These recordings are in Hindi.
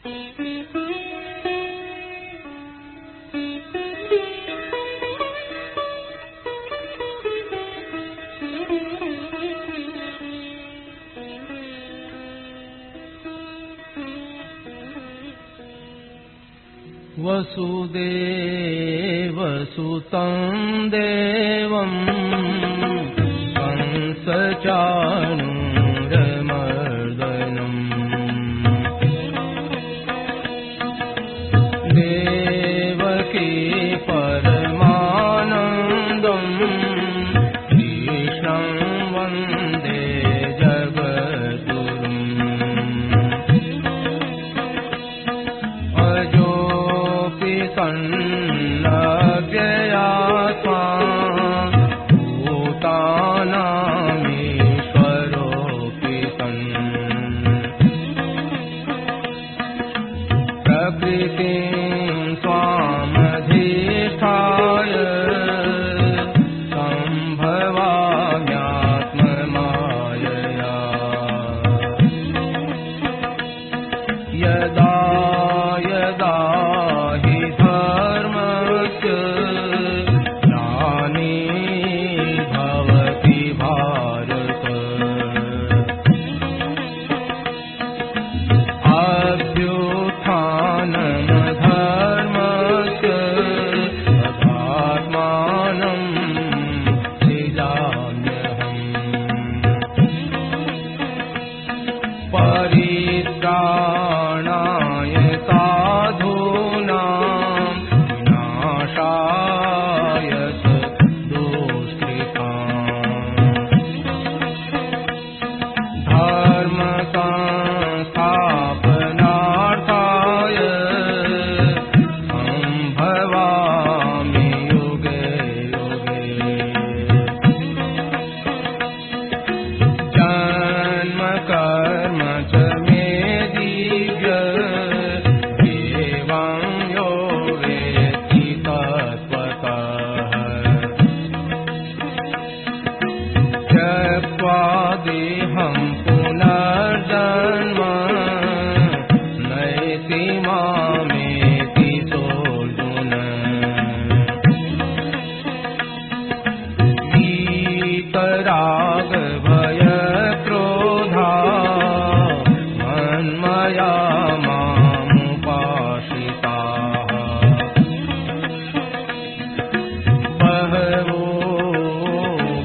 वसुदेवसुतं देवं कंसचाणूरमर्दनम् देवकी परमानन्दं कृष्णं वन्दे जगद्गुरुम् सन्नव्ययात्मा भूतानामीश्वरोऽपि सन् प्रकृतिं स्वामधिष्ठाय सम्भवाम्यात्ममायया यदा यदा हि धर्मस्य ग्लानिर्भवति भारत अभ्युत्थानमधर्मस्य तदात्मानं सृजाम्यहम् परित्राणाय साधूनां विनाशाय दुष्कृताम् धर्मसंस्थापनार्थाय सम्भवामि युगे युगे जन्म कर्म च मे दिव्य एवं यो वेत्ति तत्त्वतः त्यक्त्वा देहं पुनर्जन्म नैति मामेति सोऽर्जुन वीतराग भय क्रोधा मन्मया मामुपाश्रिताः बहवो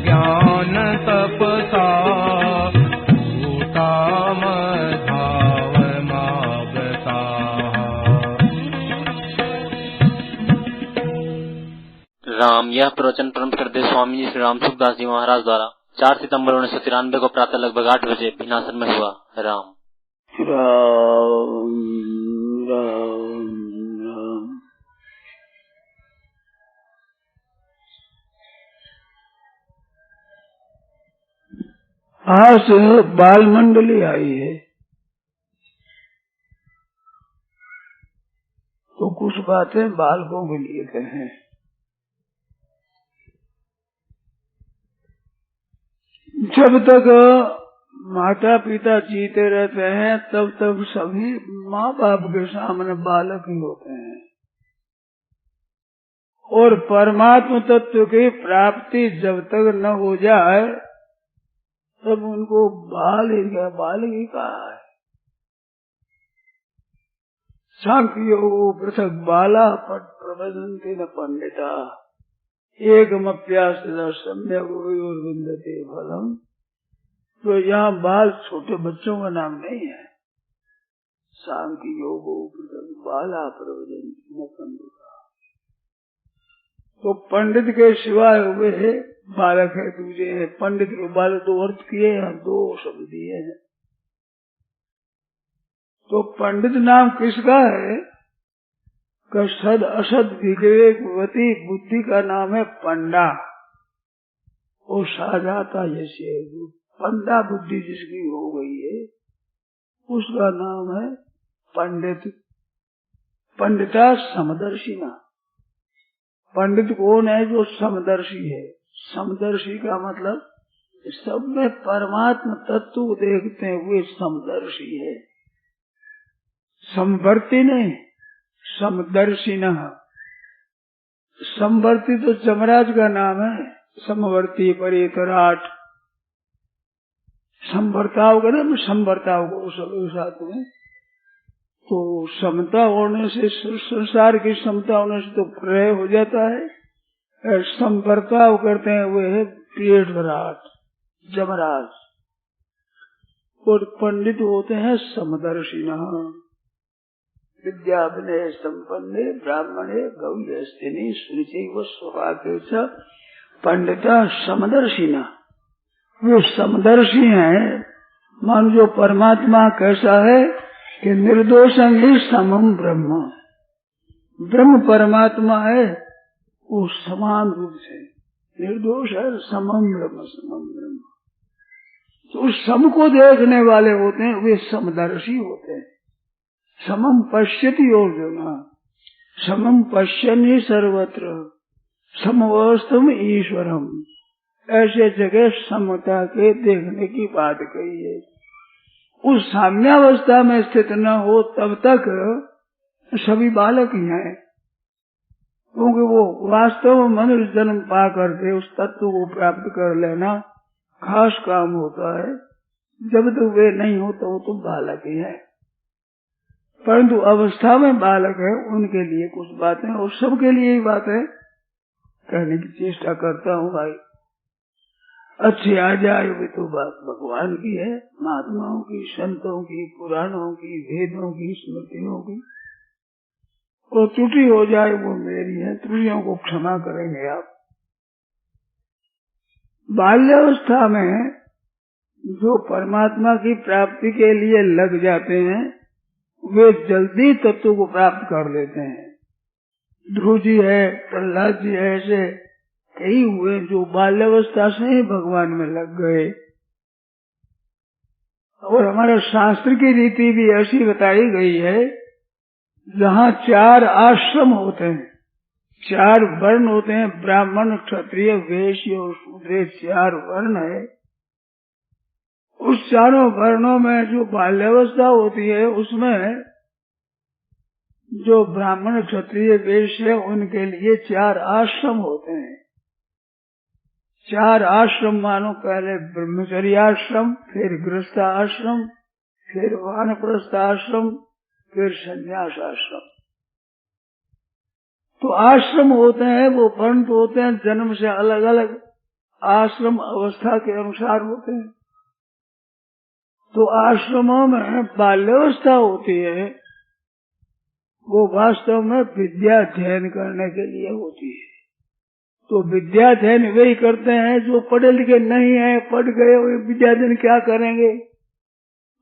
ज्ञानतपसा भूता मद्भावमागताः। राम। यह प्रवचन परम श्रद्धेय स्वामी जी श्री राम सुखदास जी महाराज द्वारा 4 सितंबर 1993 को प्रातः लगभग 8 बजे भिनासन में हुआ। राम राम राम राम। आज बाल मंडली आई है तो कुछ बातें बालकों के लिए कहें। जब तक माता पिता जीते रहते हैं तब तक सभी माँ बाप के सामने बालक ही होते हैं और परमात्म तत्व की प्राप्ति जब तक न हो जाए तब उनको बालिक कहा है। सांख्यो पृथक बाला प्रवदन्ति न पंडिता एकमप्यास्थितः सम्यक् विन्दते फलम्। तो यहाँ बाल छोटे बच्चों का नाम नहीं है। सांख्यो पृथक बाला प्रवदन्ति न पंडिता। तो पंडित के सिवाय वे बालक है दूसरे है। पंडित के बालक दो अर्थ किए हैं, 2 शब्द दिए हैं। तो पंडित नाम किसका है? सद असद विवेकवती बुद्धि का नाम है पंडा। वो साजाता जैसे पंडा बुद्धि जिसकी हो गई है उसका नाम है पंडित। पंडिता समदर्शिना। पंडित कौन है? जो समदर्शी है। समदर्शी का मतलब सब में परमात्मा तत्व देखते हुए समदर्शी है। समवर्ती नहीं, समदर्शिनः। समवर्ती तो जमराज का नाम है, समवर्ती परितराट। समवर्ताव का नाम, समवर्ताव को सब साथ में। तो समता होने से, संसार की समता होने से तो प्रलय हो जाता है। समवर्ताव करते हैं वे है परितराट, जमराज। और पंडित होते हैं समदर्शिनः। विद्या विनय संपन्ने ब्राह्मणे गौयस्तिनि शुचिव स्वभागे च पंडिता समदर्शिना। वे समदर्शी हैं। मान जो परमात्मा कैसा है कि निर्दोषं ही समम ब्रह्म। ब्रह्म परमात्मा है, वो समान रूप से निर्दोष है, समम ब्रह्म, समम ब्रह्म। तो उस सम को देखने वाले होते हैं, वे समदर्शी होते हैं। समम पश्यति अर्जुन, समम पश्यन्हि सर्वत्र समवस्थम ईश्वरम। ऐसे जगह समता के देखने की बात कही है। उस साम्यावस्था में स्थित न हो तब तक सभी बालक ही हैं, क्योंकि वो वास्तव में मनुष्य जन्म पा करके उस तत्व को प्राप्त कर लेना खास काम होता है। जब तक वे नहीं हो तो वो तो बालक ही है। परंतु अवस्था में बालक है, उनके लिए कुछ बातें और सबके लिए ही बात है, कहने की चेष्टा करता हूँ भाई। अच्छी आ जाए वे तो बात भगवान की है, महात्माओं की, संतों की, पुराणों की, वेदों की, स्मृतियों की। और त्रुटि हो जाए वो मेरी है, त्रुटियों को क्षमा करेंगे आप। बाल्यावस्था में जो परमात्मा की प्राप्ति के लिए लग जाते हैं वे जल्दी तत्व को प्राप्त कर लेते हैं। ध्रुव जी है, प्रहलाद जी है, ऐसे कई हुए जो बाल्यावस्था से ही भगवान में लग गए। और हमारे शास्त्र की रीति भी ऐसी बताई गई है, जहाँ 4 आश्रम होते हैं, 4 वर्ण होते हैं, ब्राह्मण, क्षत्रिय, वैश्य और शूद्र, 4 वर्ण है। उस चारों वर्णों में जो बाल्यावस्था होती है उसमें जो ब्राह्मण, क्षत्रिय, वैश्य है उनके लिए 4 आश्रम होते हैं। 4 आश्रम मानो, पहले ब्रह्मचर्य आश्रम, फिर गृहस्थ आश्रम, फिर वानप्रस्थ आश्रम, फिर संन्यास आश्रम। तो आश्रम होते हैं वो वर्ण होते हैं, जन्म से अलग अलग आश्रम अवस्था के अनुसार होते हैं। तो आश्रमों में बाल्यावस्था होती है, वो वास्तव में विद्या अध्ययन करने के लिए होती है। तो विद्या अध्ययन वे ही करते हैं जो पढ़े लिखे नहीं है, पढ़ गए वे विद्या अध्ययन क्या करेंगे।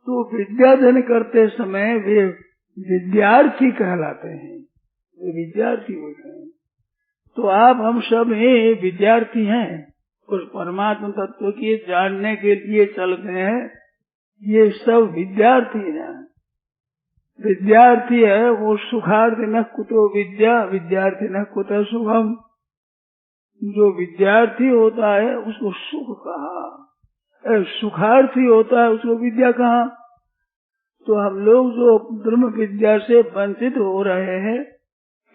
तो विद्या अध्ययन करते समय वे विद्यार्थी कहलाते हैं, वे विद्यार्थी होते हैं। तो आप हम सब ही विद्यार्थी हैं, उस परमात्मा तत्व की जानने के लिए चलते हैं। ये सब विद्यार्थी हैं। विद्यार्थी है वो सुखार्थी न कुतो विद्या, विद्यार्थी न कुतो सुखम। जो विद्यार्थी होता है उसको सुख कहा, सुखार्थी होता है उसको विद्या कहा। तो हम लोग जो ब्रह्म विद्या से वंचित हो रहे हैं,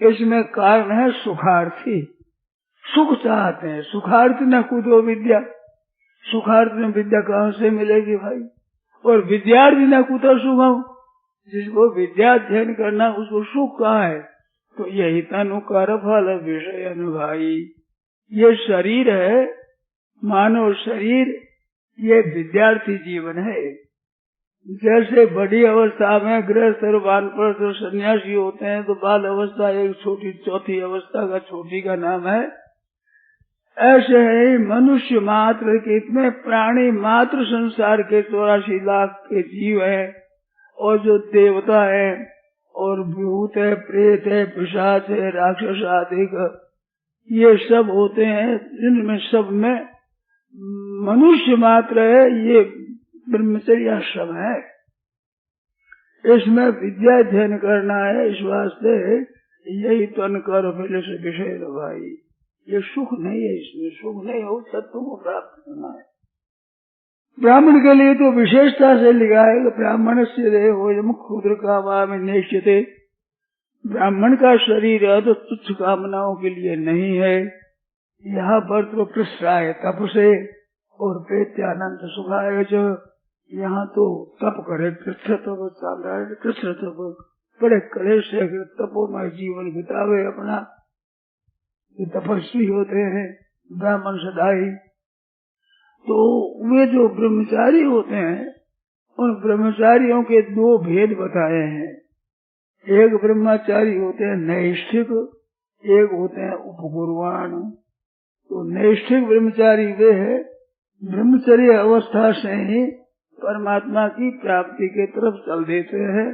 इसमें कारण है सुखार्थी, सुख चाहते हैं। सुखार्थी न कुतो विद्या, सुखार्थी में विद्या कहाँ से मिलेगी भाई। और विद्यार्थी न कुतो सुखम, जिसको विद्या अध्ययन करना उसको सुख कहा है। तो यही तनु कर फल विषय भाई। ये शरीर है, मानव शरीर, ये विद्यार्थी जीवन है। जैसे बड़ी अवस्था में गृहस्थ और वानप्रस्थ और सन्यासी होते हैं, तो बाल अवस्था एक छोटी चौथी अवस्था का छोटी का नाम है। ऐसे ही मनुष्य मात्र के इतने प्राणी मात्र संसार के 84 लाख के जीव है, और जो देवता है और भूत है, प्रेत है, पिशाच है, राक्षस आदि का, ये सब होते हैं। जिनमें सब में मनुष्य मात्र है, ये ब्रह्मचर्य आश्रम है। इसमें विद्या अध्ययन करना है, इस वास्ते यही तन कर फिर से विषय भाई। ये सुख नहीं है, इसमें सुख नहीं हो, तत्व को प्राप्त करना है। ब्राह्मण के लिए तो विशेषता से लिखा है कि ब्राह्मण से देहोयम क्षुद्र कामा नेष्यते। ब्राह्मण का शरीर तो तुच्छ कामनाओं के लिए नहीं है। यहाँ पर तो कृष्णाय तप से और प्रेत्यानंद सुखाय च, यहाँ तो तप करे कृष्ण तप, साधारण कृष्ण तप, बड़े कलेश से तपोमय जीवन बितावे अपना, ये तपस्वी होते हैं ब्राह्मण सदाई। तो वे जो ब्रह्मचारी होते हैं, उन ब्रह्मचारियों के दो भेद बताए हैं। एक ब्रह्मचारी होते हैं नैष्ठिक, एक होते हैं उपगुरुवाण। तो नैष्ठिक ब्रह्मचारी वे है ब्रह्मचर्य अवस्था से ही परमात्मा की प्राप्ति के तरफ चल देते हैं,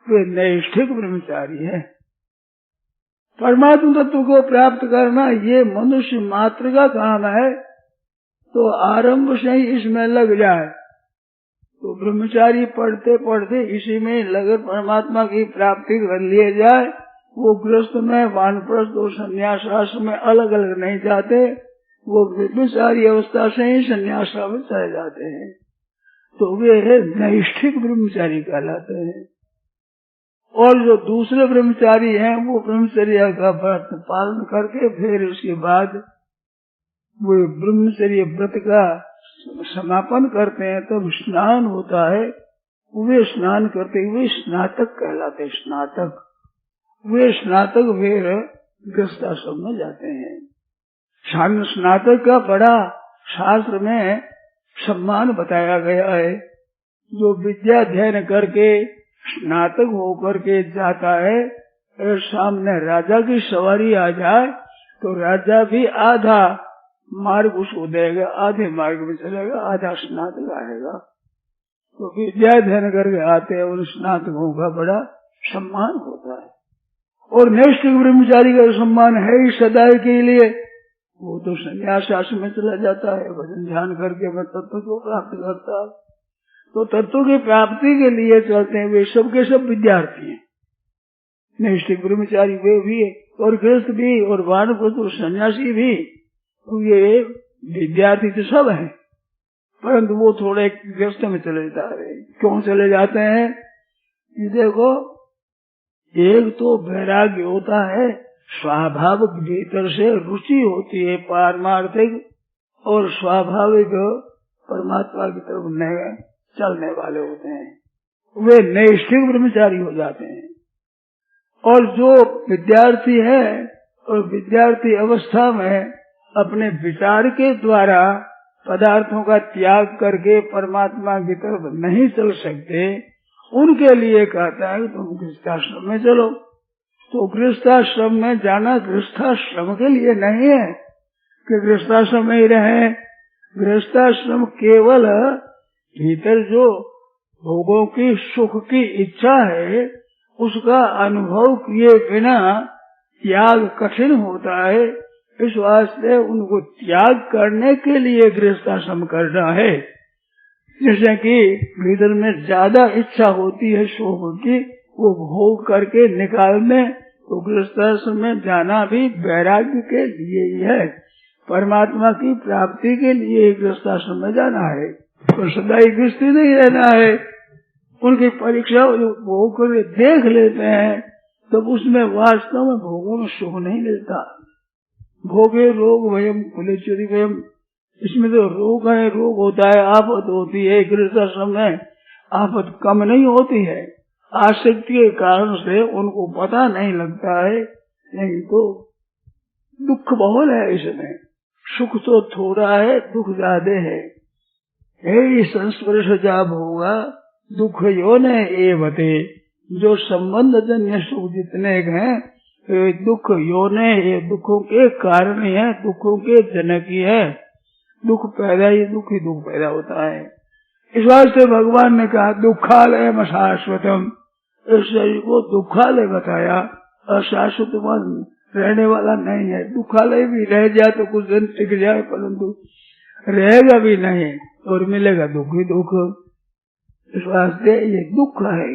वे नैष्ठिक ब्रह्मचारी है। परमात्मा तत्व को प्राप्त करना ये मनुष्य मात्र का काम है, तो आरंभ से ही इसमें लग जाए तो ब्रह्मचारी पढ़ते पढ़ते इसी में लगकर परमात्मा की प्राप्ति कर लिए जाए। वो गृहस्थ में, वानप्रस्थ और संन्यास आश्रम में अलग अलग नहीं जाते, वो ब्रह्मचारी अवस्था से ही संन्यास में चले जाते हैं। तो वे नैष्ठिक ब्रह्मचारी कहलाते हैं। और जो दूसरे ब्रह्मचारी हैं वो ब्रह्मचर्य का व्रत पालन करके फिर उसके बाद वो ब्रह्मचर्य व्रत का समापन करते हैं, तब स्नान होता है। वे स्नान करते हुए स्नातक कहलाते हैं। स्नातक, वे स्नातक फिर गृहस्थाश्रम में जाते हैं। स्नातक का बड़ा शास्त्र में सम्मान बताया गया है। जो विद्या अध्ययन करके स्नातक होकर के जाता है, अगर सामने राजा की सवारी आ जाए तो राजा भी आधा मार्ग उसको देगा, आधे मार्ग में चलेगा, आधा स्नातक आएगा। तो विद्या अध्ययन करके आते हैं, उन स्नातकों का बड़ा सम्मान होता है। और नैष्ठिक ब्रह्मचारी का सम्मान है ही सदा के लिए। वो तो संन्यास आश्रम में चला जाता है, भजन ध्यान करके मैं तत्व को प्राप्त करता है। तो तत्व की प्राप्ति के लिए चलते हैं, वे सब के सब विद्यार्थी हैं। नैष्ठिक ब्रह्मचारी वे भी और गृहस्थ भी और वानप्रस्थ और सन्यासी भी, तो ये विद्यार्थी तो सब हैं, परंतु वो थोड़े गृहस्थ में चले जा रहे हैं। क्यों चले जाते हैं? ये देखो, एक तो वैराग्य होता है, स्वाभाविक भीतर से रुचि होती है पारमार्थिक, और स्वाभाविक परमात्मा की तरफ चलने वाले होते हैं, वे नैष्ठिक ब्रह्मचारी हो जाते हैं। और जो विद्यार्थी है और विद्यार्थी अवस्था में अपने विचार के द्वारा पदार्थों का त्याग करके परमात्मा की तरफ नहीं चल सकते, उनके लिए कहता है तुम गृहस्थाश्रम में चलो। तो गृहस्थाश्रम में जाना गृहस्थाश्रम के लिए नहीं है कि गृहस्थाश्रम में ही रहे। गृहस्थाश्रम केवल भीतर जो भोगों की सुख की इच्छा है उसका अनुभव किए बिना त्याग कठिन होता है। इस वास्ते उनको त्याग करने के लिए गृहस्थाश्रम करना है। जैसे कि भीतर में ज्यादा इच्छा होती है सुख की, वो भोग करके निकालने, तो गृहस्थाश्रम में जाना भी वैराग्य के लिए ही है। परमात्मा की प्राप्ति के लिए गृहस्थाश्रम में जाना है, तो सदाई गृहस्थी नहीं रहना है। उनकी परीक्षा जो भोग कर देख लेते हैं तब तो उसमें वास्तव में भोगों में सुख नहीं मिलता। भोगे रोग भयम खुले चोरी भयम, इसमें तो रोग है, रोग होता है, आफत होती है। गृहस्थाश्रम में आफत कम नहीं होती है, आसक्ति के कारण से उनको पता नहीं लगता है। नहीं तो दुख बहुत है इसमें, सुख तो थोड़ा है, दुख ज्यादा है। हे संस्पर्श जाब होगा दुख योने एवते, जो संबंध जन्य सुख जितने हैं दुख योने, ये दुखों के कारण ही है, दुखों के जनक ही है। दुख पैदा ही दुख पैदा होता है। इस वास्ते भगवान ने कहा दुखालय शाश्वतम, इस शरीर को दुखालय बताया, अशाश्वत रहने वाला नहीं है। दुखालय भी रह जाए तो कुछ दिन टिक जाए, परंतु रहेगा भी नहीं और मिलेगा दुख ही दुख। इस वास्ते ये दुख है।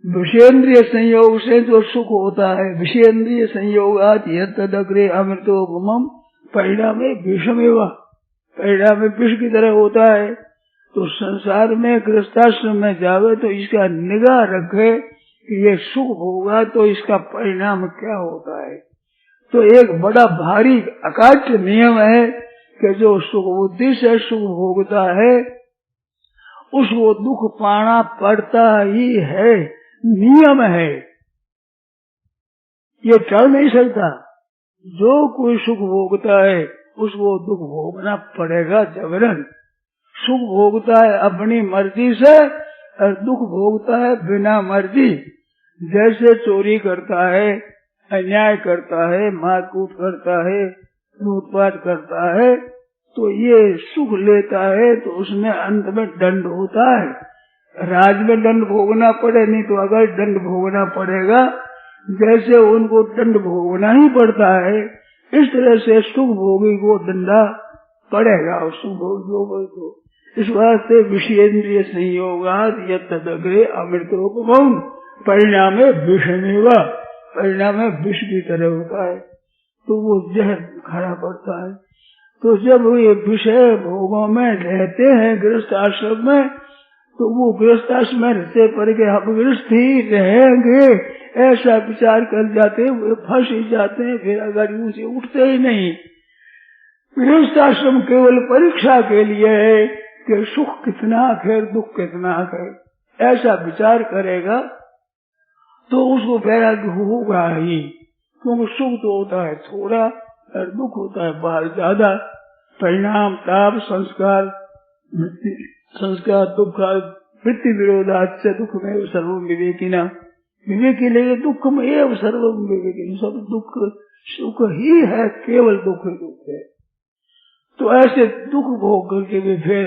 विषेन्द्रिय संयोग से जो सुख होता है, विषेन्द्रिय संयोगात यदग्रे अमृतोपमम परिणाम विषमेवा, परिणाम विष की तरह होता है। तो संसार में गृहस्थाश्रम में जावे तो इसका निगाह रखे कि ये सुख होगा तो इसका परिणाम क्या होता है। तो एक बड़ा भारी अकाट्य नियम है कि जो सुख बुद्धि से सुख भोगता है उसको दुख पाना पड़ता ही है, नियम है, ये टल नहीं सकता। जो कोई सुख भोगता है उसको दुख भोगना पड़ेगा जबरन। सुख भोगता है अपनी मर्जी से और दुख भोगता है बिना मर्जी। जैसे चोरी करता है, अन्याय करता है, मारकूट करता है, लूटपाट करता है, तो ये सुख लेता है तो उसमें अंत में दंड होता है। राज में दंड भोगना पड़े, नहीं तो अगर दंड भोगना पड़ेगा जैसे उनको दंड भोगना ही पड़ता है, इस तरह से सुख भोगी को दंडा पड़ेगा। सुख भोगी को इस वास्ते विषयेंद्रिय संयोगाद यदग्रे अमृतोपमौन परिणाम विषमेवा, परिणाम विष की तरह होता है तो वो जहर खाना पड़ता है। तो जब ये विषय भोगों में रहते हैं गृहस्थ आश्रम में तो वो गृहस्थ आश्रम में रहते पर के हम गृहस्थ ही रहेंगे ऐसा विचार कर जाते हैं, वो फंस ही जाते हैं, फिर अगर उनसे उठते ही नहीं। गृहस्थ आश्रम केवल परीक्षा के लिए है कि सुख कितना है दुख कितना है, ऐसा विचार करेगा तो उसको वैराग्य होगा ही। क्योंकि सुख तो होता है थोड़ा और दुख होता है बाहर ज्यादा। परिणाम ताप संस्कार संस्कार दुख वृत्ति विरोधाच दुख में सर्व विवेकिना, विवेकी लेके दुख में एवं सर्व विवेकिना, सब दुख सुख ही है, केवल दुख ही दुख है। तो ऐसे दुख भोग करके भी फिर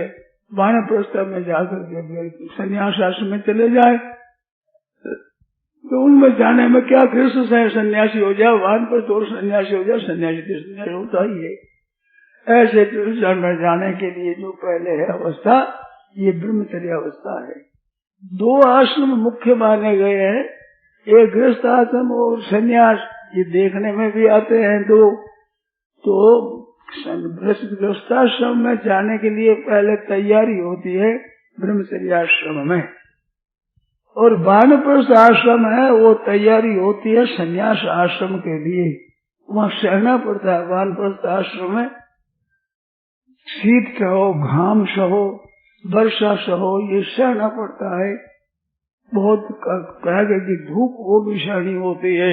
वानप्रस्थ में जाकर के फिर संन्यास आश्रम में चले जाए तो उनमें जाने में क्या कृष्ण से सन्यासी हो जाए, वानप्रस्थ और सन्यासी हो जाए, सन्यासी होता ही है। ऐसे कृष्ण में जाने के लिए जो पहले है अवस्था ये ब्रह्मचर्य अवस्था है। दो आश्रम मुख्य माने गए हैं, एक गृहस्थ आश्रम और सन्यास, ये देखने में भी आते हैं दो। तो गृहस्थाश्रम में जाने के लिए पहले तैयारी होती है ब्रह्मचर्य आश्रम में, और वानप्रस्थ आश्रम है वो तैयारी होती है सन्यास आश्रम के लिए। वहाँ सहना पड़ता है। वानप्रस्थ आश्रम में शीत सहो, घाम सहो, वर्षा सहो, ये सहना पड़ता है। बहुत कहेगा कि धूप वो भी सहनी होती है।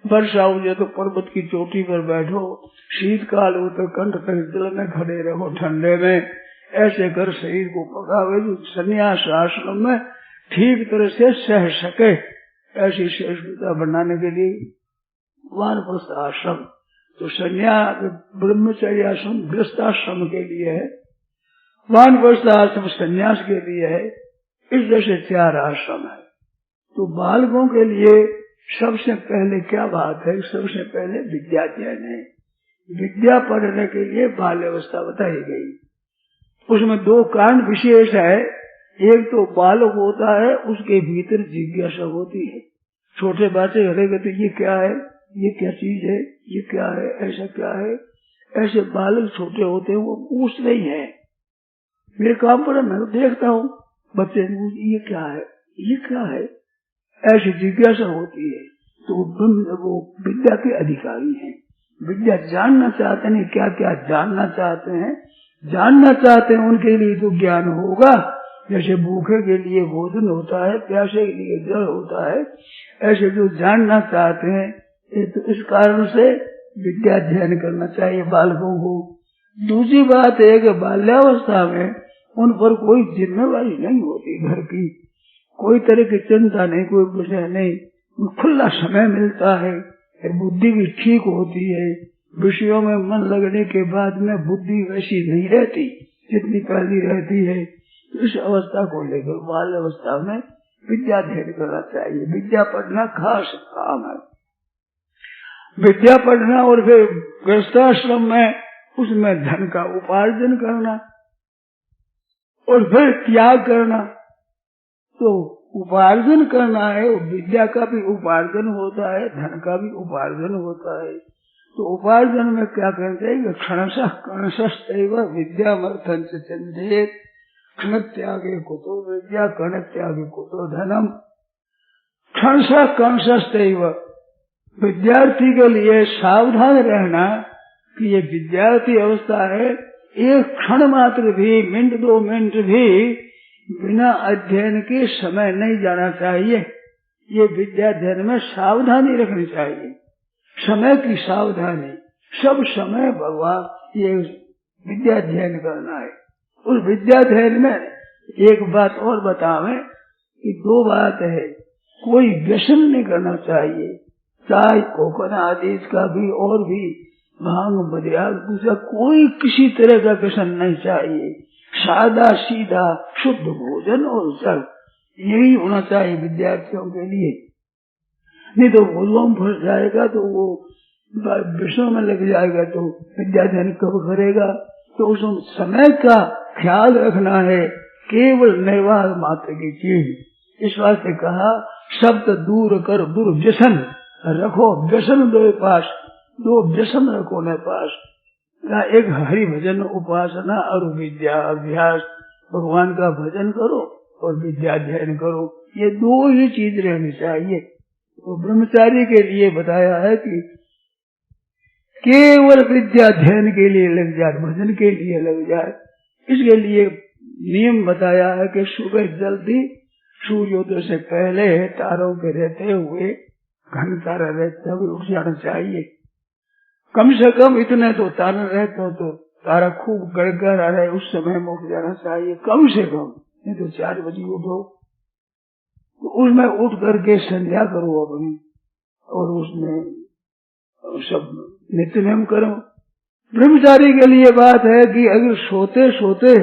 वर्षा हो जाए तो पर्वत की चोटी पर बैठो, शीतकाल हो तो कंठ तक जल में खड़े रहो ठंडे में, ऐसे कर शरीर को पकावे। जो सन्यास आश्रम में ठीक तरह से सह सके ऐसी श्रेष्ठता बनाने के लिए वानप्रस्थ आश्रम। तो सन्यास ब्रह्मचर्य आश्रम गृहस्थाश्रम के लिए है, वानप्रस्थ आश्रम सन्यास के लिए है। इस तरह से 4 आश्रम है। तो बालकों के लिए सबसे पहले क्या बात है, सबसे पहले विद्याध्ययन है। विद्या पढ़ने के लिए बाल्यावस्था बताई गई। उसमें 2 कांड विशेष है। एक तो बालक होता है उसके भीतर जिज्ञासा होती है। छोटे बच्चे हरेगा तो ये क्या है, ये क्या चीज है, ये क्या है, ऐसा क्या है। ऐसे बालक छोटे होते हैं वो पूछते ही है। मेरे काम पर मैं देखता हूँ बच्चे ये क्या है, ये क्या है, ऐसी जिज्ञासा होती है। तो वो विद्या के अधिकारी हैं। विद्या जानना चाहते हैं, क्या क्या जानना चाहते हैं, जानना चाहते हैं उनके लिए तो ज्ञान होगा। जैसे भूखे के लिए भोजन होता है, प्यासे के लिए जल होता है, ऐसे जो जानना चाहते हैं तो इस कारण से विद्या अध्ययन करना चाहिए बालकों को। दूसरी बात है कि बाल्यावस्था में उन पर कोई जिम्मेवारी नहीं होती, घर की कोई तरह की चिंता नहीं, कोई विषय नहीं, खुला समय मिलता है, बुद्धि भी ठीक होती है। विषयों में मन लगने के बाद में बुद्धि वैसी नहीं रहती जितनी पहली रहती है। इस अवस्था को लेकर बाल अवस्था में विद्या अध्ययन करना चाहिए। विद्या पढ़ना खास काम है। विद्या पढ़ना और फिर गृहस्थाश्रम में उसमें धन का उपार्जन करना और फिर त्याग करना। तो उपार्जन करना है, विद्या का भी उपार्जन होता है, धन का भी उपार्जन होता है। तो उपार्जन में क्या करना चाहिए, क्षणशः कर्णशस्तैव विद्यामर्थं च चिंतेत। क्षण त्यागे कुतो विद्या, कण त्यागे कुतो धनम। क्षणश कंशस्तेव, विद्यार्थी के लिए सावधान रहना कि ये विद्यार्थी अवस्था है, एक क्षण मात्र भी, मिनट 2 मिनट भी बिना अध्ययन के समय नहीं जाना चाहिए। ये विद्याध्ययन में सावधानी रखनी चाहिए, समय की सावधानी। सब समय भगवान ये विद्याध्ययन करना है। उस विद्याध्ययन में एक बात और बतावें कि 2 बात है। कोई व्यसन नहीं करना चाहिए, चाय कोकोना आदि का भी और भी भांग मदिरा दूसरा कोई किसी तरह का व्यसन नहीं चाहिए। सादा सीधा शुद्ध भोजन और जल, यही होना चाहिए विद्यार्थियों के लिए। नहीं तो भोजन फंस जाएगा तो वो विषयों में लग जाएगा तो विद्याध्ययन कब करेगा। तो उस समय का ख्याल रखना है, केवल निर्वाह मात्र की चीज। इस वास्ते कहा शब्द दूर कर दुर्व्यसन रखो, व्यसन 2 पास, 2 व्यसन रखो न पास। एक हरि भजन उपासना और विद्या अभ्यास, भगवान का भजन करो और विद्या अध्ययन करो, ये 2 ही चीज रहनी चाहिए। तो ब्रह्मचारी के लिए बताया है कि केवल विद्या अध्ययन के लिए लग जाए, भजन के लिए लग जाए। इसके लिए नियम बताया है कि सुबह जल्दी सूर्योदय से पहले तारों के रहते हुए, घन तारा रहते हुए उठ जाना चाहिए। कम से कम इतने तो तारा रहते तो तारा खूब गड़गड़ा रहे उस समय में उठ जाना चाहिए, कम से कम। नहीं तो 4 बजे उठो तो उसमें उठ करके संध्या करो अपनी, और उसमें सब नित्य नियम करो। ब्रह्मचारी के लिए बात है कि अगर सोते सोते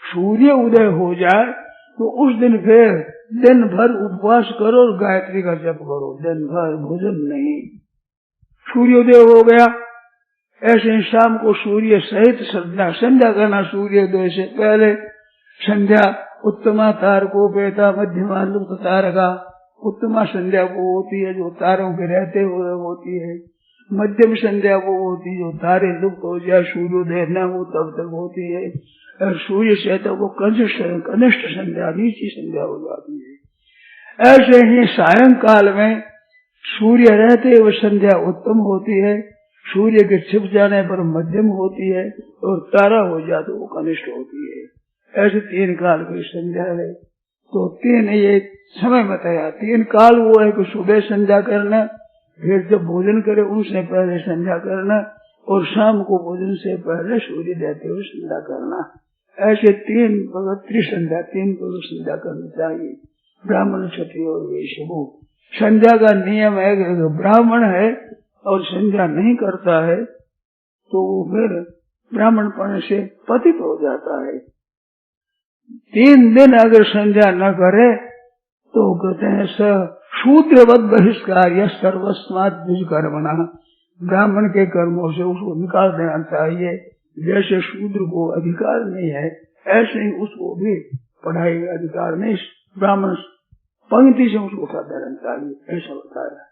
सूर्य उदय हो जाए तो उस दिन फिर दिन भर उपवास करो और गायत्री का जप करो, दिन भर भोजन नहीं। सूर्योदय हो गया, ऐसे शाम को सूर्य सहित संध्या करना। सूर्योदय से पहले संध्या उत्तमा तारकोपेता मध्यमा लुप्त तारका। उत्तमा संध्या वो होती है जो तारों के रहते हुए होती है, मध्यम संध्या वो होती है जो तारे लुप्त हो जाए, सूर्योदय न हो तब तक होती है, और सूर्य से तो वो कनिष्ठ संध्या, नीची संध्या हो जाती है। ऐसे ही सायंकाल में सूर्य रहते हुए संध्या उत्तम होती है, सूर्य के छिप जाने पर मध्यम होती है, और तारा हो जाए तो वो कनिष्ठ होती है। ऐसे 3 काल की संध्या है। तो 3 ये समय बताया। 3 काल वो है कि सुबह संध्या करना, फिर जब भोजन करे उनसे पहले संध्या करना, और शाम को भोजन से पहले सूर्य रहते हुए संध्या करना। ऐसे 3 त्रिसंध्या, 3 संध्या करनी चाहिए, ब्राह्मण क्षत्रिय और वैश्य। संध्या का नियम है कि ब्राह्मण है और संध्या नहीं करता है तो वो फिर ब्राह्मणपन से पतित हो जाता है। 3 दिन अगर संध्या न करे तो कहते हैं शूद्रवत बहिष्कार या सर्वस्मात् द्विजकर्मणा, ब्राह्मण के कर्मों से उसको निकाल देना चाहिए। जैसे शूद्र को अधिकार नहीं है ऐसे ही उसको भी पढ़ाई का अधिकार नहीं, ब्राह्मण पंक्ति से उसको उठा देना चाहिए, ऐसा बताया।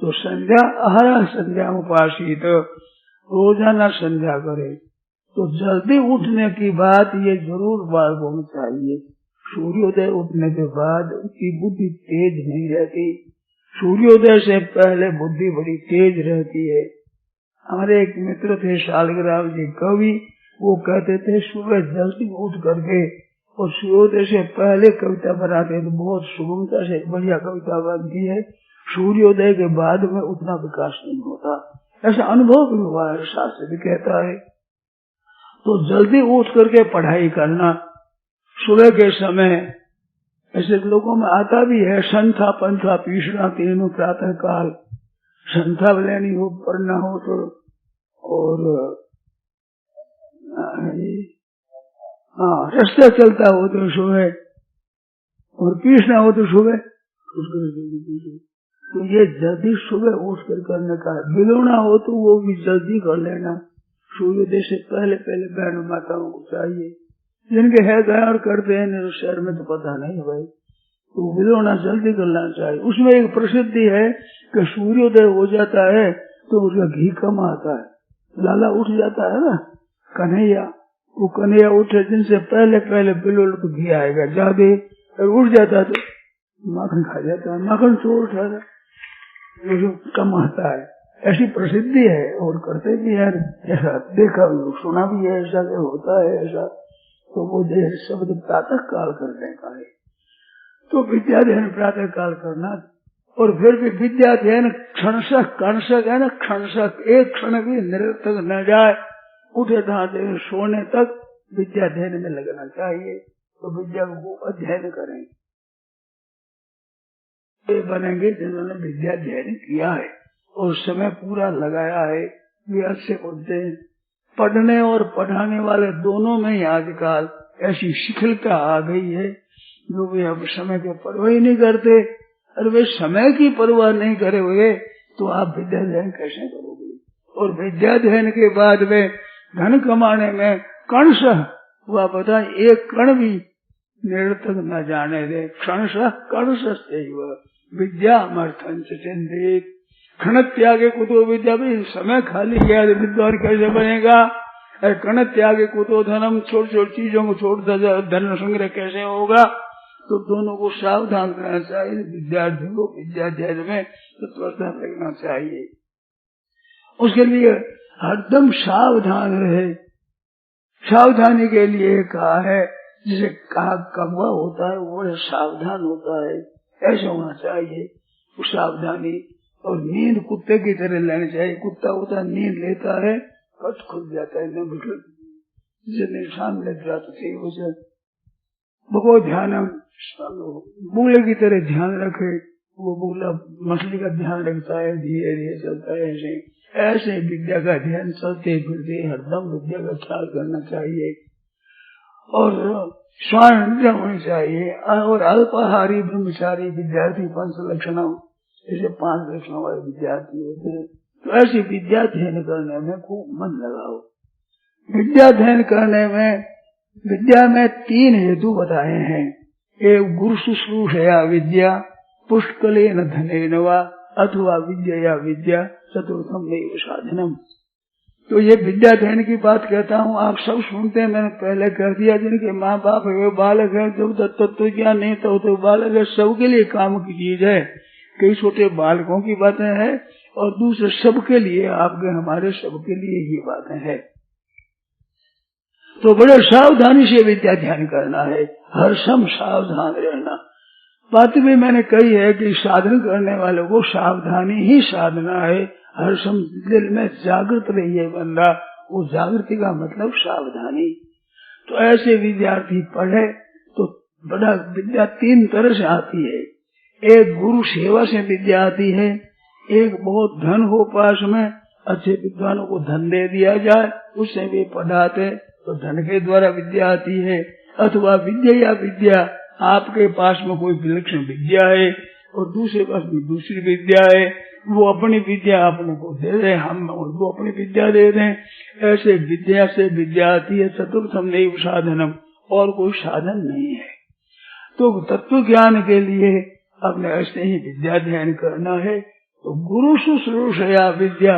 तो संध्या अहरा संध्या उपासित, रोजाना संध्या करे। तो जल्दी उठने की बात ये जरूर बात होनी चाहिए। सूर्योदय उठने के बाद उसकी बुद्धि तेज नहीं रहती, सूर्योदय से पहले बुद्धि बड़ी तेज रहती है। हमारे एक मित्र थे शालिग्राम जी कवि, वो कहते थे सुबह जल्दी उठ करके और सूर्योदय से पहले कविता बनाते तो बहुत सुगमता से बढ़िया कविता बनती है। सूर्योदय के बाद में उतना विकास नहीं होता, ऐसा अनुभव भी हुआ है, शास्त्र भी कहता है। तो जल्दी उठ करके पढ़ाई करना सुबह के समय। ऐसे लोगों में आता भी है संथा पंथा पीसना तीनों प्रातः काल, संथा लेनी हो पढ़ना हो तो, और रास्ता चलता हो तो सुबह, और पीसना हो तो सुबह। तो ये जल्दी सुबह उठ कर करने का है। बिलोना हो तो वो भी जल्दी कर लेना, सूर्योदय से पहले पहले बहन माताओं को चाहिए, जिनके है गया करते हैं नहीं तो शहर में तो पता नहीं भाई, तो बिलोना जल्दी करना चाहिए। उसमें एक प्रसिद्धि है कि सूर्योदय हो जाता है तो उसका घी कम आता है, लाला उठ जाता है ना कन्हैया, वो कन्हैया उठे दिन से पहले पहले बिल्कुल तो घी आएगा ज्यादा, उठ जाता तो माखन खा जाता है, माखन चोर उठा जो कम आता है। ऐसी प्रसिद्धि है और करते भी है, ऐसा देखा भी सुना भी है, ऐसा होता है ऐसा। तो वो देह शब्द प्रातः काल करने का है, तो विद्याध्ययन प्रातः काल करना। और फिर भी विद्याध्ययन क्षणशक कणशक है ना, क्षणशक एक क्षण भी निरर्थक न जाए, उठे धाते सोने तक विद्याध्ययन में लगना चाहिए। तो विद्या को अध्ययन करें, ये बनेंगे जिन्होंने विद्याध्ययन किया है और समय पूरा लगाया है, वे अच्छे होते हैं। पढ़ने और पढ़ाने वाले दोनों में ही आजकल ऐसी शिथिलता आ गई है, जो वे अब समय की परवाह ही नहीं करते। अरे वे समय की परवाह नहीं करे हुए तो आप विद्याध्ययन कैसे करोगे? और विद्याध्ययन के बाद में धन कमाने में कणश हुआ पता, एक कण भी निरर्थक न जाने दे। क्षणश कणश से विद्या अमर्थन चिंतित क्षण त्यागे कुतो विद्या। भी समय खाली गया विद्वान कैसे बनेगा? कण त्यागे कुतो धनम, छोटी छोटी चीजों को छोड़ धन संग्रह कैसे होगा? तो दोनों को सावधान रहना चाहिए। विद्यार्थी को विद्याध्ययन में तत्परता रखना चाहिए, उसके लिए हरदम सावधान रहे। सावधानी के लिए कहा है, जिसे कहा कौवा होता है वो सावधान होता है, ऐसा होना चाहिए वो सावधानी। और नींद कुत्ते की तरह लेनी चाहिए। कुत्ता होता नींद लेता है, पट खुल जाता है, जिसे निशान लग जाता है उसे बहुत ध्यान, बूढ़े की तरह ध्यान रखे। वो बूढ़ा मछली का ध्यान रखता है, धीरे धीरे चलता है। ऐसे विद्या का ध्यान चलते फिरते हरदम विद्या का ख्याल करना चाहिए। और स्वान निद्रा होनी चाहिए। और अल्पाहारी ब्रह्मचारी विद्यार्थी 5 लक्षणों, जैसे 5 लक्षणों वाले विद्यार्थी होते हैं। तो ऐसी विद्याध्ययन करने में खूब मन लगाओ। विद्याध्ययन करने में विद्या में 3 हेतु बताए हैं। एक गुरु शुश्रूषया विद्या, पुष्कलेन धनेन वा अथवा विद्या विद्या, चतुर्थम नैव साधनम। तो ये विद्याध्ययन की बात कहता हूँ, आप सब सुनते हैं, मैंने पहले कह दिया। जिनके माँ बाप है वे बालक है, जब तक तत्व ज्ञान नहीं तो बालक है। सबके लिए काम की चीज है। कई छोटे बालकों की बातें हैं और दूसरे सबके लिए, आपके हमारे सबके लिए ये बातें हैं। तो बड़े सावधानी से विद्या ध्यान करना है, हर सम सावधान रहना। बात भी मैंने कही है कि साधन करने वालों को सावधानी ही साधना है। हर सम दिल में जागृत रहिए बंदा, वो जागृति का मतलब सावधानी। तो ऐसे विद्यार्थी पढ़े तो बड़ा विद्या 3 तरह से आती है। एक गुरु सेवा से विद्या आती है, एक बहुत धन हो पास में, अच्छे विद्वानों को धन दे दिया जाए, उससे भी पढ़ाते तो धन के द्वारा विद्या आती है। अथवा विद्या या विद्या, आपके पास में कोई विलक्षण विद्या है और दूसरे पास में दूसरी विद्या है, वो अपनी विद्या अपने को दे रहे, हम उनको अपनी विद्या दे दें। ऐसे विद्या से विद्या आती है। चतुर्थम नैव साधनम, और कोई साधन नहीं है। तो तत्व ज्ञान के लिए अपने ऐसे ही विद्याध्ययन करना है। तो गुरु शुश्रूषया विद्या,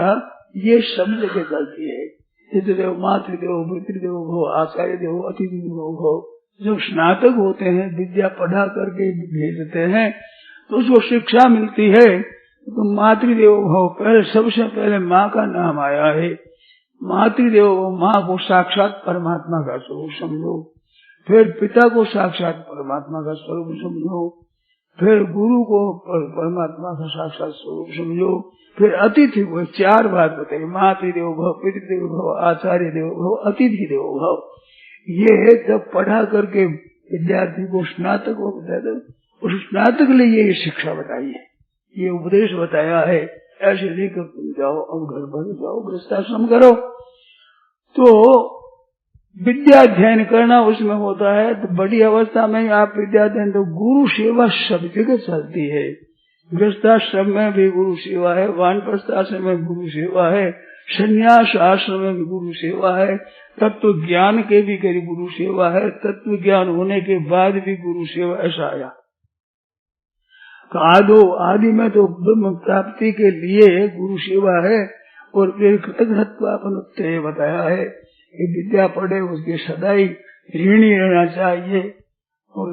ये शब्द के गलती है। पितृदेव, मातृदेव, पितृदेव भव, आचार्य देव, अतिथि देव भव। जब स्नातक होते हैं, विद्या पढ़ा करके भेजते हैं, तो उसको शिक्षा मिलती है। तो मातृदेव भव, पहले सबसे पहले माँ का नाम आया है। मातृदेव, माँ को साक्षात परमात्मा का स्वरूप समझो। फिर पिता को साक्षात परमात्मा का स्वरूप समझो। फिर गुरु को परमात्मा का साक्षात स्वरूप समझो। फिर अतिथि को 4 बात बताई, मातृदेव भव, पितृदेव भव, आचार्य देव भव, अतिथि देव भव। ये जब पढ़ा करके विद्यार्थी को स्नातक को बताया, उस स्नातक के लिए ये शिक्षा बताई है, ये उपदेश बताया है। ऐसे लेकर तुम जाओ, अब घर भर जाओ, गृहस्थाश्रम करो। तो विद्याध्ययन करना उसमें होता है। तो बड़ी अवस्था में आप विद्याध्ययन, तो गुरु सेवा सब जगह चलती है। गृहस्थाश्रम में भी गुरु सेवा है, वानप्रस्थ आश्रम में गुरु सेवा है, संन्यास आश्रम में भी गुरु सेवा है, तत्व ज्ञान के भी करीब गुरु सेवा है, तत्व ज्ञान होने के बाद भी गुरु सेवा, ऐसा आया। आदि में तो ब्रह्म प्राप्ति के लिए गुरु सेवा है। और फिर कृतज्ञत्वापनुत्ते बताया है कि विद्या पढ़े उसके सदाई ऋणी रहना चाहिए। और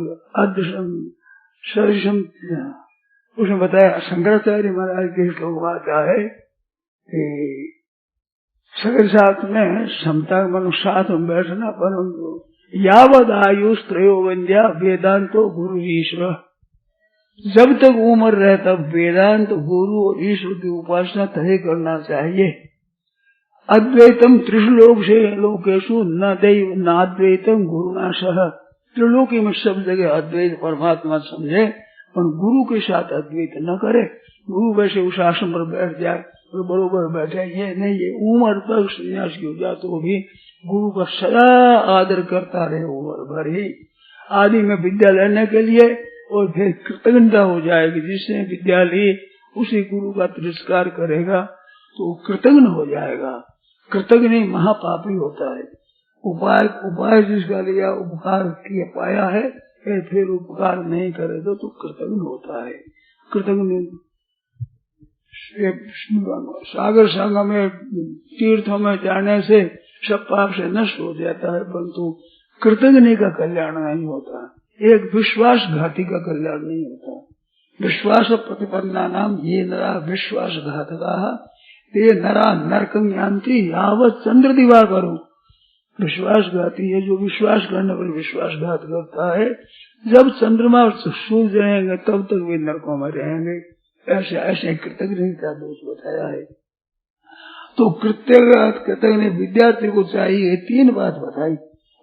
उसने बताया शंकराचार्य महाराज के श्लोक आता है कि सगर साथ में क्षमता मनुष्य साथ में बैठना, परंतु यावद आयुष त्रयो वंद्या वेदांतो गुरु ईश्वर, जब तक उम्र रहे तब वेदांत गुरु और ईश्वर की उपासना तय करना चाहिए। अद्वैतम त्रिशलोक से लोकेशु न दैव नाद्वैतम गुरुना सह, त्रिलोकी में सब जगह अद्वैत परमात्मा समझे पर गुरु के साथ अद्वैत न करे। गुरु वैसे उस आश्रम पर बैठ जाए तो बरोबर बैठे, ये नहीं, ये उम्र तक सन्यासी हो जाए तो भी गुरु का सदा आदर करता रहे उम्र भर ही। आदि में विद्या लेने के लिए और फिर कृतज्ञता हो जाएगी, जिसने विद्या ली उसी गुरु का तिरस्कार करेगा तो कृतज्ञ हो जाएगा। कृतज्ञ नहीं महापापी होता है। उपाय जिसका लिया उपकार किया पाया है, फिर उपकार नहीं करे तो कृतज्ञ होता है। कृतज्ञ सागर संग में तीर्थों में जाने से सब पाप से नष्ट हो जाता है, परंतु कृतज्ञ का कल्याण नहीं होता। एक विश्वासघाती का कल्याण नहीं होता। विश्वास प्रतिपन्ना नाम ये नरा विश्वासघातका ये नरा नरकं यान्ति यावत् चंद्र दिवा करो। विश्वासघाती है जो विश्वास करने पर विश्वासघात करता है, जब चंद्रमा और सूरज रहेंगे तब तक वे नरकों में रहेंगे। ऐसे कृतज्ञ का दोष बताया है। तो कृतज्ञ विद्यार्थी को चाहिए 3 बात बताई,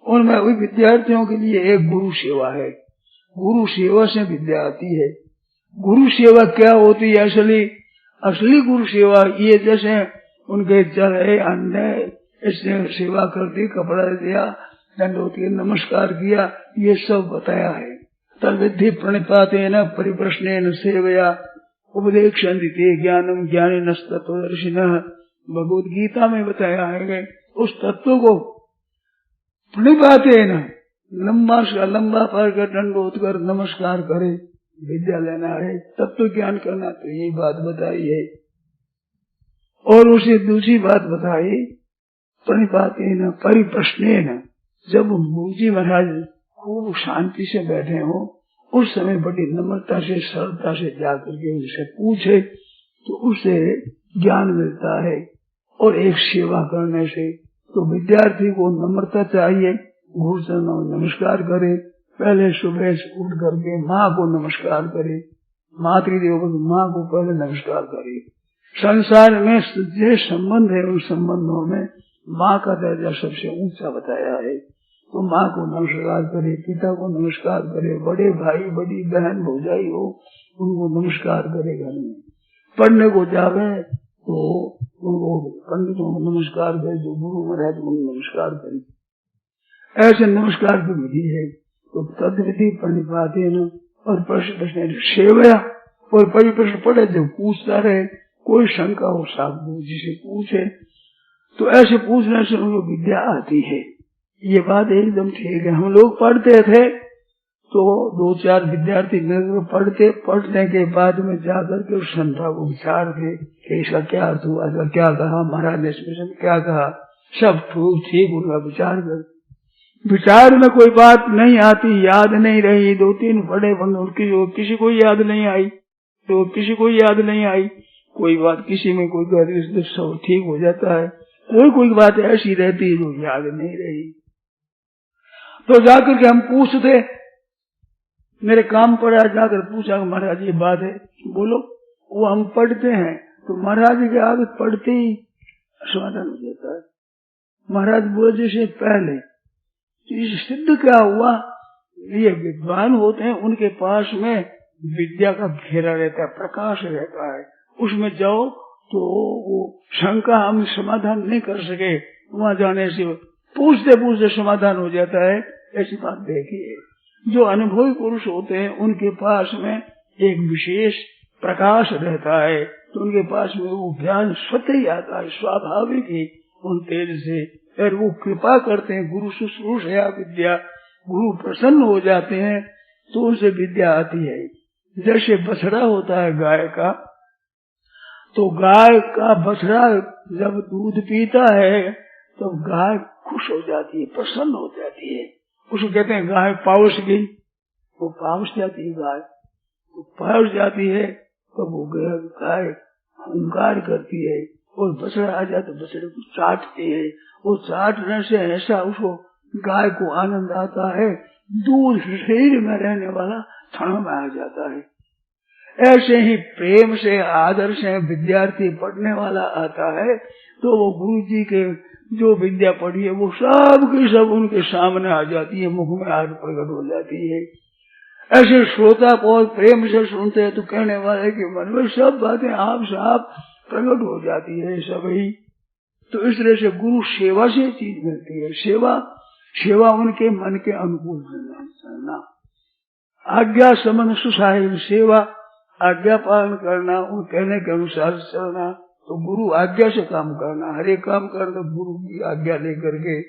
उनमें अभी विद्यार्थियों के लिए एक गुरु सेवा है। गुरु सेवा से विद्या आती है। गुरु सेवा क्या होती है? असली गुरु सेवा ये जैसे उनके चले अन्य इसने सेवा कर दी, कपड़ा दिया, दंडोती नमस्कार किया, ये सब बताया है। तद्विधि प्रणिपातेन परिप्रश्नेन सेवया उपदेक्षन्ति ज्ञानम ज्ञानिनः तत्त्वदर्शिनः, भगवद गीता में बताया है। उस तत्व को प्रणिपातेन लंबा पार कर दंडोत कर नमस्कार करे, विद्या लेना है, तत्व ज्ञान करना, तो यही बात बताई है। और उसे दूसरी बात बताई प्रणिपातेन परिप्रश्नेन, जब गुरुजी महाराज खूब शांति से बैठे हो उस समय बड़ी नम्रता से सरलता से जाकर के उनसे पूछे तो उसे ज्ञान मिलता है। और एक सेवा करने से तो विद्यार्थी को नम्रता चाहिए, गुरुचरणों में नमस्कार करे, पहले सुबह से उठ करके माँ को नमस्कार करे, मातृदेव को माँ को पहले नमस्कार करे। संसार में जो संबंध है उन संबंधों में माँ का दर्जा सबसे ऊंचा बताया है। तो माँ को नमस्कार करे, पिता को नमस्कार करे, बड़े भाई बड़ी बहन भौजाई हो उनको नमस्कार करे। घर में पढ़ने को जावे तो उनको पंडितों को नमस्कार करे, जो गुरु महाराज उनको नमस्कार करे। ऐसे नमस्कार की विधि है। तो तद्विधि प्रणिपातेन और प्रश्न सेवया, और परिप्रश्न पढ़े जो पूछता रहे, कोई शंका हो साहब गुरु जी से पूछे, तो ऐसे पूछने से उनको विद्या आती है। ये बात एकदम ठीक है। हम लोग पढ़ते थे तो 2-4 विद्यार्थी मिलकर पढ़ने के बाद में जाकर के उस संध्या को विचार थे कि इसका क्या अर्थ हुआ, इसका क्या कहा महाराज ने, इसमें क्या कहा, सब ठीक उनका विचार कर। विचार में कोई बात नहीं आती, याद नहीं रही, 2-3 बड़े बंधु किसी को याद नहीं आई, तो किसी को याद नहीं आई, कोई बात किसी में कोई कहते सब ठीक हो जाता है, कोई बात ऐसी रहती है जो याद नहीं रही। तो जाकर के हम पूछते, मेरे काम पड़ा, जाकर पूछा महाराज ये बात है, बोलो। वो हम पढ़ते हैं तो महाराज के आगे पढ़ते ही समाधान हो जाता है। महाराज बोले जैसे पहले, तो सिद्ध क्या हुआ, ये विद्वान होते हैं उनके पास में विद्या का घेरा रहता है, प्रकाश रहता है, उसमें जाओ तो वो शंका हम समाधान नहीं कर सके, वहां जाने से पूछते पूछते समाधान हो जाता है। ऐसी बात देखी है। जो अनुभवी पुरुष होते हैं उनके पास में एक विशेष प्रकाश रहता है, तो उनके पास में वो ज्ञान स्वतः ही आता है, स्वाभाविक ही उन तेज से। और वो कृपा करते हैं, गुरु शुश्रूषया विद्या, गुरु प्रसन्न हो जाते हैं तो उनसे विद्या आती है। जैसे बछड़ा होता है गाय का, तो गाय का बछड़ा जब दूध पीता है तो गाय खुश हो जाती है, प्रसन्न हो जाती है। उसको कहते हैं गाय पाउस गई, वो पाउस जाती है गाय, वो पाउस जाती है तो वो गाय हंकार करती है, और बछड़ा आ जाए तो बछड़े को चाटती है। वो चाटने से ऐसा उसको गाय को आनंद आता है, दूध शरीर में रहने वाला क्षण में आ जाता है। ऐसे ही प्रेम से आदर से विद्यार्थी पढ़ने वाला आता है तो वो गुरु जी के जो विद्या पढ़ी है वो सब की सब उनके सामने आ जाती है, मुख में आग प्रकट हो जाती है। ऐसे श्रोता बहुत प्रेम से सुनते हैं तो कहने वाले के मन में सब बातें आप साफ प्रकट हो जाती है सभी। तो इस तरह से गुरु सेवा से चीज मिलती है। सेवा उनके मन के अनुकूल करना, आज्ञा समन सुसाहिब सेवा, आज्ञा पालन करना, उन कहने के अनुसार चलना। तो गुरु आज्ञा से काम करना, हर एक काम करना गुरु की आज्ञा लेकर के।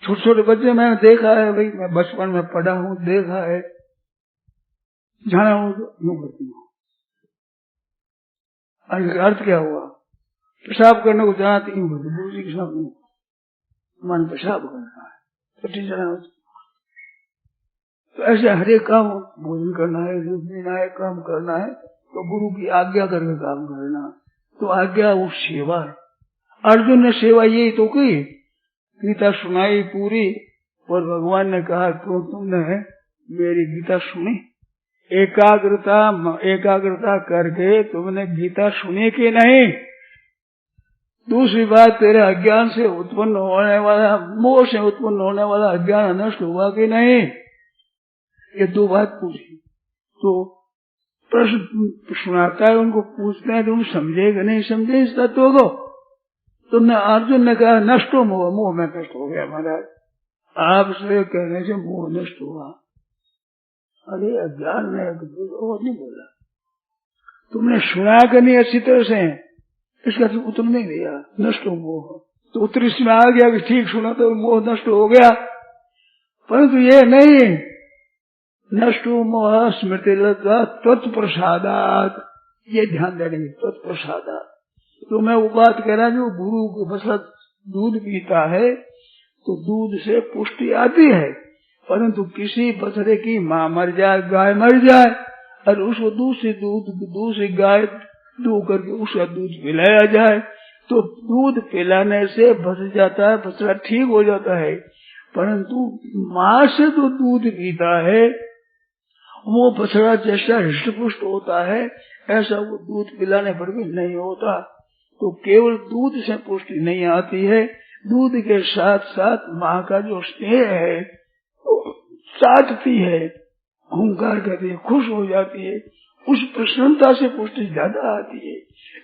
छोटे छोटे बच्चे मैंने देखा है भाई, मैं बचपन में पढ़ा हूँ, देखा है, जाना हूँ तो यूं करती हूँ। अर्थ क्या हुआ, पेशाब करने को जाना तो यूं करती, गुरु जी के सामने मन पेशाब करना है तो ठीक जाना। तो ऐसे हर एक काम, भोजन करना है, दूध पीना है, काम करना है तो गुरु की आज्ञा करके काम करना। तो आज्ञा वो सेवा है। अर्जुन ने सेवा यही तो की, गीता सुनाई पूरी, और भगवान ने कहा तो तुमने मेरी गीता सुनी, एकाग्रता करके तुमने गीता सुनी कि नहीं। दूसरी बात, तेरे अज्ञान से उत्पन्न होने वाला, मोह से उत्पन्न होने वाला अज्ञान नष्ट हुआ कि नहीं। ये दो बात पूछी। तो प्रश्न सुनाता है, उनको पूछते हैं तुम समझे कि नहीं समझे इस तत्व को। तुमने अर्जुन ने कहा नष्ट हो मोह, मोह में नष्ट हो गया महाराज, आपसे कहने से मोह नष्ट हुआ। अरे अज्ञान ने और नहीं बोला, तुमने सुना कि नहीं अच्छी तरह से, इसका तो उत्तर नहीं दिया, नष्ट हो मोह। तो उत्तर इसमें आ गया कि ठीक सुना तो मोह नष्ट हो गया, परंतु ये नहीं, नष्ट मोह स्मृति लगा तत्प्रसादात, ये ध्यान देंगे तत्प्रसादात। तो मैं वो बात कह रहा जो गुरु को बसत दूध पीता है तो दूध से पुष्टि आती है, परंतु किसी बछड़े की माँ मर जाए, गाय मर जाए, और उसको दूसरी गाय दो करके उसका दूध पिलाया जाए तो दूध पिलाने से बच जाता है, बछड़ा ठीक हो जाता है। परंतु माँ से तो दूध पीता है वो बछड़ा जैसा हृष्टपुष्ट होता है ऐसा वो दूध पिलाने पर भी नहीं होता। तो केवल दूध से पुष्टि नहीं आती है, दूध के साथ साथ माँ का जो स्नेह है चाटती है, अहंकार करती है, खुश हो जाती है, उस प्रसन्नता से पुष्टि ज्यादा आती है।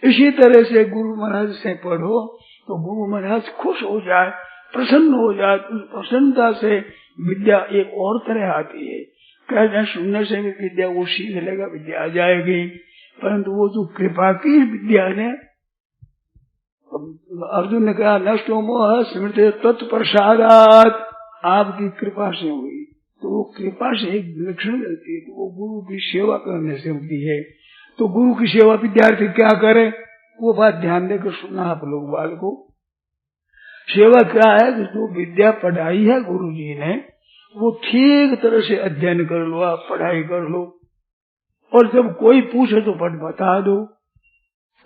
इसी तरह से गुरु महाराज से पढ़ो तो गुरु महाराज खुश हो जाए, प्रसन्न हो जाए, उस प्रसन्नता से विद्या एक और तरह आती है। कहते सुनने से भी विद्या वो सीख लेगा, विद्या आ जाएगी, परंतु वो जो कृपा की विद्या ने, अर्जुन ने कहा नष्ट मोह स्मृति तत्प्रसादात, आपकी कृपा से हुई। तो वो कृपा से एक विलक्षण मिलती है, तो वो गुरु की सेवा करने से होती है। तो गुरु की सेवा विद्यार्थी क्या करे, वो बात ध्यान देकर सुनना आप लोग बाल को। सेवा क्या है कि जो विद्या पढ़ाई है गुरु जी ने वो ठीक तरह से अध्ययन कर लो, आप पढ़ाई कर लो, और जब कोई पूछे तो पढ़ बता दो।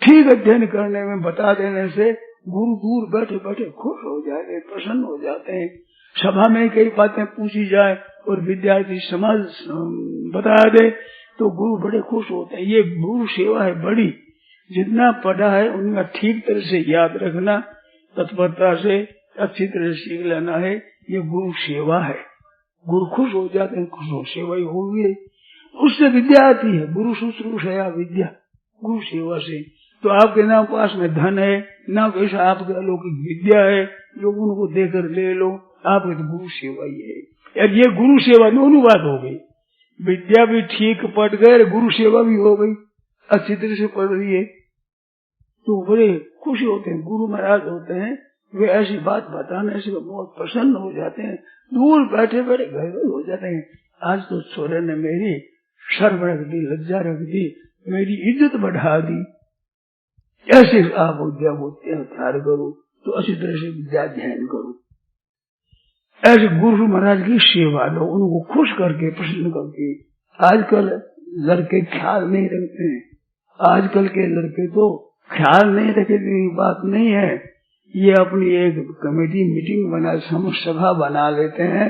ठीक अध्ययन करने में बता देने से गुरु दूर बैठे बैठे खुश हो जाते हैं, प्रसन्न हो जाते हैं। सभा में कई बातें पूछी जाए और विद्यार्थी समझ बता दे तो गुरु बड़े खुश होते हैं। ये गुरु सेवा है बड़ी, जितना पढ़ा है उनका ठीक तरह से याद रखना, तत्परता से अच्छी तरह से सीख लेना है, ये गुरु सेवा है। गुरु खुश हो जाते हैं, खुश हो सेवा ही होगी, उससे विद्या आती है। गुरु शुश्रूषया विद्या, गुरु सेवा से। तो आपके नाम पास में धन है ना, वैसा आपके अलौकिक विद्या है जो उनको देकर ले लो, आपकी तो गुरु सेवा ही है। यार ये गुरु सेवा दोनों बात हो गई, विद्या भी ठीक पढ़ गए, गुरु सेवा भी हो गई, अच्छी तरह से पढ़ रही है, तो बड़े खुश होते हैं। गुरु महाराज होते हैं वे ऐसी बात बताने से बहुत प्रसन्न हो जाते हैं, दूर बैठे बैठे घर हो जाते हैं। आज तो छोरे ने मेरी शर्म रख दी, लज्जा रख दी, मेरी इज्जत बढ़ा दी। ऐसे आप विद्या को त्याग करो तो अच्छी तरह से विद्या अध्ययन करो। ऐसे गुरु महाराज की सेवा लो, उनको खुश करके प्रसन्न करके। आजकल लड़के ख्याल नहीं रखते हैं, आजकल के लड़के तो ख्याल नहीं रखे बात नहीं है। ये अपनी एक कमेटी मीटिंग बना, सभा बना लेते हैं,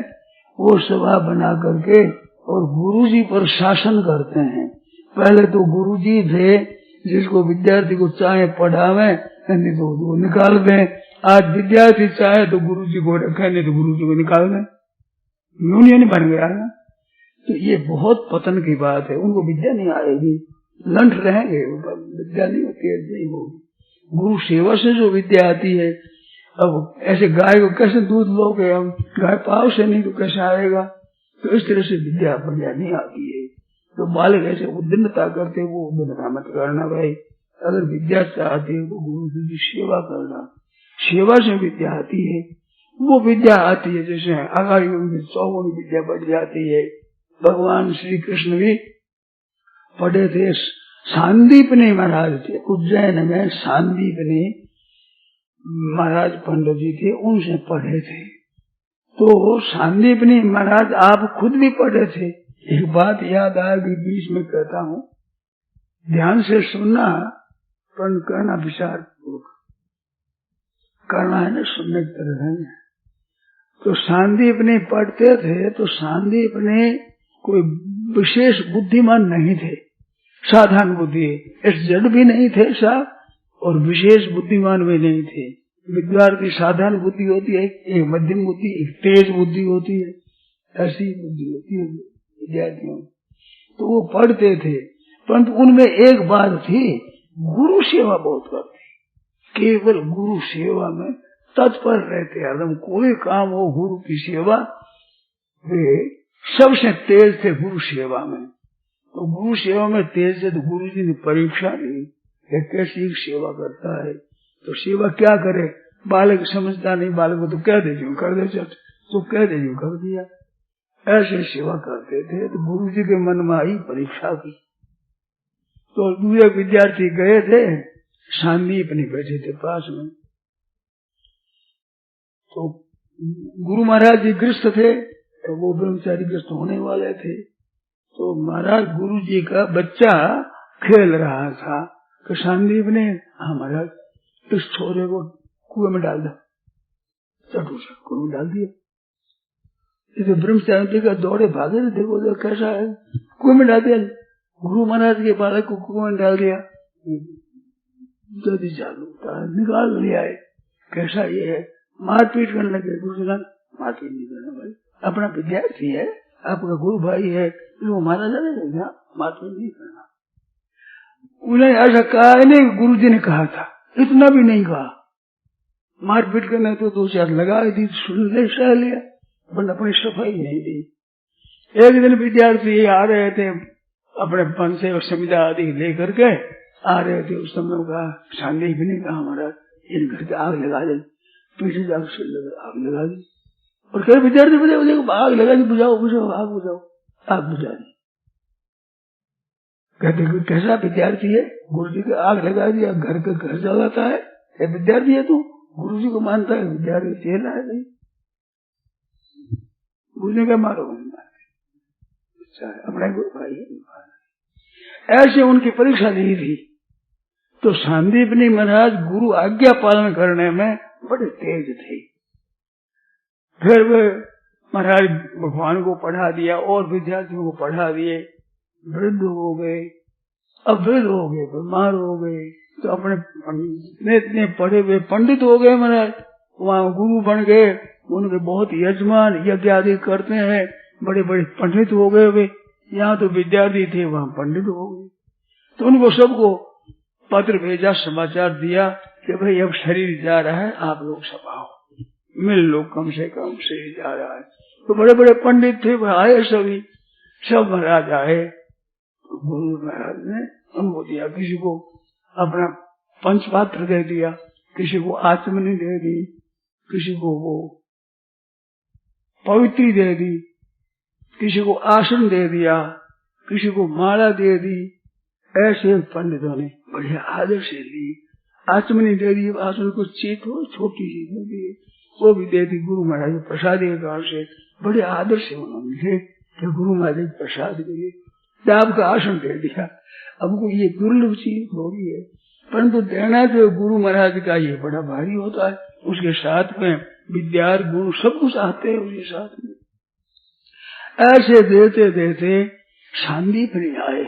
वो सभा बना करके और गुरुजी पर शासन करते हैं। पहले तो गुरुजी थे जिसको विद्यार्थी को चाहे पढ़ावे नहीं तो वो निकाल दें। आज विद्यार्थी चाहे तो गुरुजी को रखे नहीं तो गुरुजी को निकाल दें। यूनियन बन गया है। तो ये बहुत पतन की बात है। उनको विद्या नहीं आएगी, लंठ रहेंगे, विद्या नहीं होती है, नहीं होगी। गुरु सेवा से जो विद्या आती है। अब ऐसे गाय को कैसे दूध लोगे हम, गाय पाव से नहीं तो कैसे आएगा। तो इस तरह से विद्या नहीं आती है। तो बालक ऐसे उद्दंडता करते, वो उद्दंडता मत करना भाई। अगर विद्या चाहते हो तो गुरु जी की सेवा करना, सेवा से विद्या आती है। वो विद्या आती है जैसे आगामी उनकी 100 विद्या बढ़ जाती है। भगवान श्री कृष्ण भी पढ़े थे। सांदीपनी महाराज थे उज्जैन में, सांदीपनी महाराज पंडित जी थे, उनसे पढ़े थे। तो सांदीपनी महाराज आप खुद भी पढ़े थे। एक बात याद आएगी, बीच में कहता हूँ, ध्यान से सुनना, पर कहना विचार करना है ना, सुनने की तरह नहीं है। तो सांदीपनी पढ़ते थे, तो सांदीपनी कोई विशेष बुद्धिमान नहीं थे, साधारण बुद्धि, इस जड़ भी नहीं थे साहब, और विशेष बुद्धिमान भी नहीं थे। विद्यार्थी साधारण बुद्धि होती है, एक मध्यम बुद्धि, एक तेज बुद्धि होती है, ऐसी बुद्धि होती है विद्यार्थियों। तो वो पढ़ते थे, परंतु उनमें एक बात थी, गुरु सेवा बहुत करते, केवल गुरु सेवा में तत्पर रहते। हरदम कोई काम हो गुरु की सेवा, वे सबसे तेज थे गुरु सेवा में। तो गुरु सेवा में तेज है, तो गुरु जी ने परीक्षा ली कैसी सेवा करता है। तो सेवा क्या करे, बालक समझता नहीं, बालक को तो कह दे जो कर दे, तो कह दे जो कर दिया। ऐसे सेवा करते थे। तो गुरु जी के मन में आई परीक्षा की। तो दूसरे विद्यार्थी गए थे, सांदीपनी बैठे थे पास में। तो गुरु महाराज जी गृहस्थ थे, तो वो ब्रह्मचारी गृहस्थ होने वाले थे। तो महाराज गुरु जी का बच्चा खेल रहा था, तो सांदीप ने, हाँ महाराज इस छोरे को कुएं में डाल दो, चटू से कुएं में डाल दिया। इसे ब्रह्मचारी का दौड़े भागे, देखो तो कैसा है, कुएं में डाल दिया। गुरु महाराज के बालक को कुएं में डाल दिया, जल्दी चालू निकाल लिया है। कैसा ये है, मारपीट करने लगे। गुरु जी मारपीट नहीं करना भाई, अपना विद्यार्थी है, आपका गुरु भाई है, वो मारा जाएगा, मारपीट नहीं करना। उन्हें ऐसा कहा नहीं, गुरु जी ने कहा था, इतना भी नहीं कहा। मारपीट करना तो 2 चार लगा दी, सुन ले सह लिया, पर अपनी सफाई नहीं दी। एक दिन विद्यार्थी आ रहे थे, अपने पन से और संविदा आदि लेकर के आ रहे थे। उस समय कहा, सांदीप ने कहा, हमारा इन घर के आग लगा दे, पीछे जाकर आग लगा दी। और कह विद्यार्थी बुझाओ, आग लगा दी, बुझाओ बुझाओ, आग बुझाओ, आग बुझा दी। कहते कैसा विद्यार्थी है, गुरु जी को आग लगा दिया, घर के घर जलाता है, विद्यार्थी है तू, गुरु जी को मानता है, विद्यार्थी चेला है नहीं, गुरु का मारो अपना गुरु भाई है। ऐसे उनकी परीक्षा दी थी। तो सांदीपनी महाराज गुरु आज्ञा पालन करने में बड़े तेज थे। फिर वे महाराज भगवान को पढ़ा दिया और विद्यार्थियों को पढ़ा दिए, वृद्ध हो गए। अब वृद्ध हो गए, बीमार हो गए, तो अपने इतने पढ़े हुए पंडित हो गए महाराज, वहाँ गुरु बन गए, उनके बहुत यजमान यज्ञ आदि करते हैं, बड़े बड़े पंडित हो गए वे। यहाँ तो विद्यार्थी थे, वहाँ पंडित हो गए। तो उनको सबको पत्र भेजा, समाचार दिया कि भाई अब शरीर जा रहा है, आप लोग सब आओ, मिल लो, कम से कम शरीर जा रहा है। तो बड़े बड़े पंडित थे, वह आए, सभी सब महाराज आए। तो गुरु महाराज ने उनको दिया, किसी को अपना पंचपात्र दे दिया, किसी को आचमनी दे दी, किसी को वो पवित्री दे दी, किसी को आसन दे दिया, किसी को माला दे दी। ऐसे पंडितों ने बढ़िया आदर से ली, आचमनी दे दी, आसन को चीत हो छोटी सी दे दी, वो भी देती। गुरु महाराज प्रसादी के कारण से बड़े आदर से उन्होंने थे कि गुरु महाराज प्रसाद के आपका आसन दे दिया। अब ये दुर्लभ चीज हो रही है, परंतु देना जो गुरु महाराज का ये बड़ा भारी होता है। उसके साथ में विद्या गुण सब कुछ आते हैं उसके साथ में। ऐसे देते देते संदीप नहीं आए।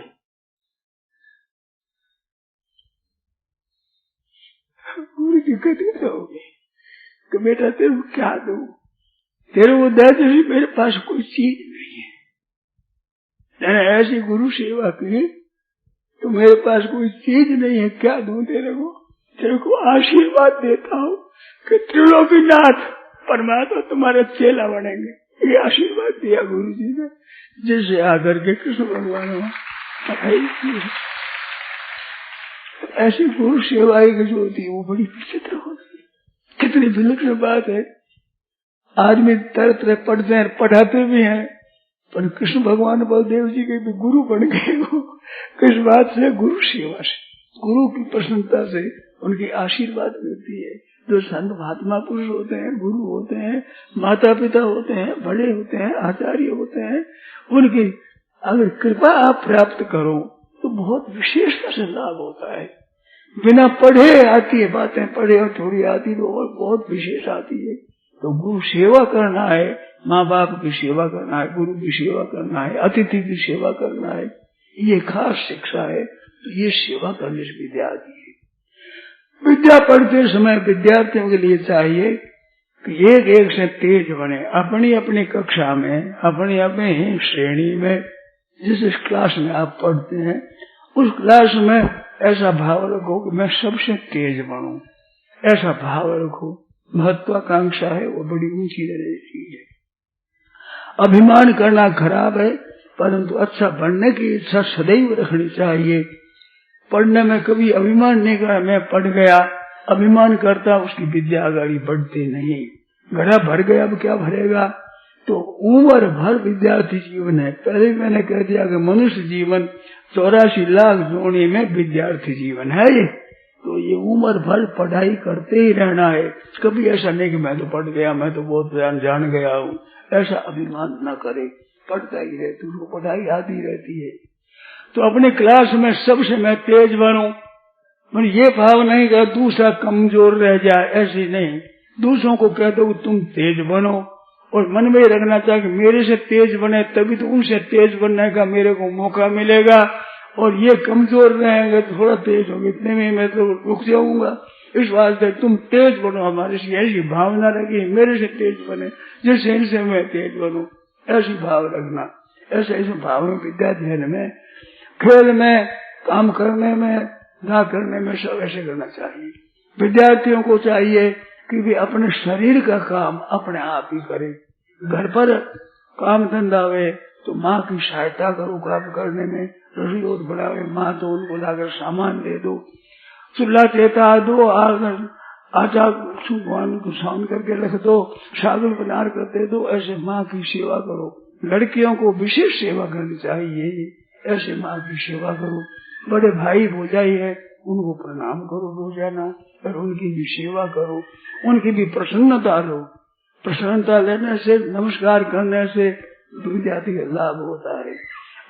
गुरु जी कहते रहोगे कि बेटा तेरे को क्या दूं, तेरे को दे जैसे मेरे पास कोई चीज नहीं है। मैंने ऐसी गुरु सेवा की तो मेरे पास कोई चीज नहीं है, क्या दूं तेरे को? तेरे को आशीर्वाद देता हूँ कि त्रिलोकीनाथ परमात्मा तुम्हारे चेला बनेंगे। ये आशीर्वाद दिया गुरु जी ने, जिससे आकर के कृष्ण भगवान ऐसी गुरु सेवा जो होती है वो बड़ी विचित्र होती है। कितनी विलक्षण बात है। आदमी तरह तरह पढ़ते हैं, पढ़ाते भी हैं, पर कृष्ण भगवान बलदेव जी के भी गुरु बन गए वो। किस बात से? गुरु सेवा से, गुरु की प्रसन्नता से उनकी आशीर्वाद मिलती है। जो संत महात्मा पुरुष होते हैं, गुरु होते हैं, माता पिता होते हैं, बड़े होते हैं, आचार्य होते हैं, उनकी अगर कृपा आप प्राप्त करो तो बहुत विशेषता से लाभ होता है। बिना पढ़े आती है बातें, पढ़े और थोड़ी आती तो और बहुत विशेष आती है। तो गुरु सेवा करना है, माँ बाप की सेवा करना है, गुरु की सेवा करना है, अतिथि की सेवा करना है, ये खास शिक्षा है। तो ये सेवा करने से विद्या आती है। विद्या पढ़ते समय विद्यार्थियों के लिए चाहिए कि एक एक से तेज बने। अपनी अपनी कक्षा में, अपनी अपनी श्रेणी में, जिस क्लास में आप पढ़ते हैं उस क्लास में ऐसा भाव रखो कि मैं सबसे तेज बनूं। ऐसा भाव रखो। महत्वाकांक्षा है वो बड़ी ऊंची रहती है। अभिमान करना खराब है, परंतु अच्छा बनने की इच्छा सदैव रखनी चाहिए। पढ़ने में कभी अभिमान नहीं करा, मैं पढ़ गया, अभिमान करता उसकी विद्या आगे बढ़ती नहीं। घड़ा भर गया, अब क्या भरेगा? तो उम्र भर विद्यार्थी जीवन है। पहले मैंने कह दिया कि मनुष्य जीवन 84 लाख जोड़ी में विद्यार्थी जीवन है ये। तो ये उम्र भर पढ़ाई करते ही रहना है। कभी ऐसा नहीं कि मैं तो पढ़ गया, मैं तो बहुत जान गया हूँ, ऐसा अभिमान न करे। पढ़ता ही रहे, तुझको पढ़ाई आती रहती है। तो अपने क्लास में सबसे मैं तेज बनूं, पर ये भाव नहीं कि दूसरा कमजोर रह जाए, ऐसी नहीं। दूसरों को कह दो तुम तेज बनो, और मन में रखना चाहिए कि मेरे से तेज बने तभी तो उनसे तेज बनने का मेरे को मौका मिलेगा, और ये कमजोर रहेंगे तो थोड़ा तेज होंगे, इतने में मैं तो रुक जाऊंगा। इस वास्ते तुम तेज बनो, हमारे से ऐसी भावना रखी मेरे से तेज बने, जिससे इनसे मैं तेज बनूं, ऐसी भाव रखना। ऐसे भाव में विद्याध्ययन में, खेल में, काम करने में, ना करने में सब ऐसे करना चाहिए। विद्यार्थियों को चाहिए कि वे अपने शरीर का काम अपने आप ही करें। घर पर काम धंधा हुए तो माँ की सहायता करो काम करने में। रसोई रोज बनावे माँ तो उनको लाकर सामान दे दो, चूल्हा चेता दो, आटा भगवान को सावन करके रख दो, सागुल बना कर दे दो। ऐसे माँ की सेवा करो। लड़कियों को विशेष सेवा करनी चाहिए। ऐसे माँ की सेवा करो। बड़े भाई भौजाई है उनको प्रणाम करो रोजाना, और उनकी भी सेवा करो, उनकी भी प्रसन्नता लो। प्रसन्नता लेने से, नमस्कार करने से विद्यार्थी का लाभ होता है।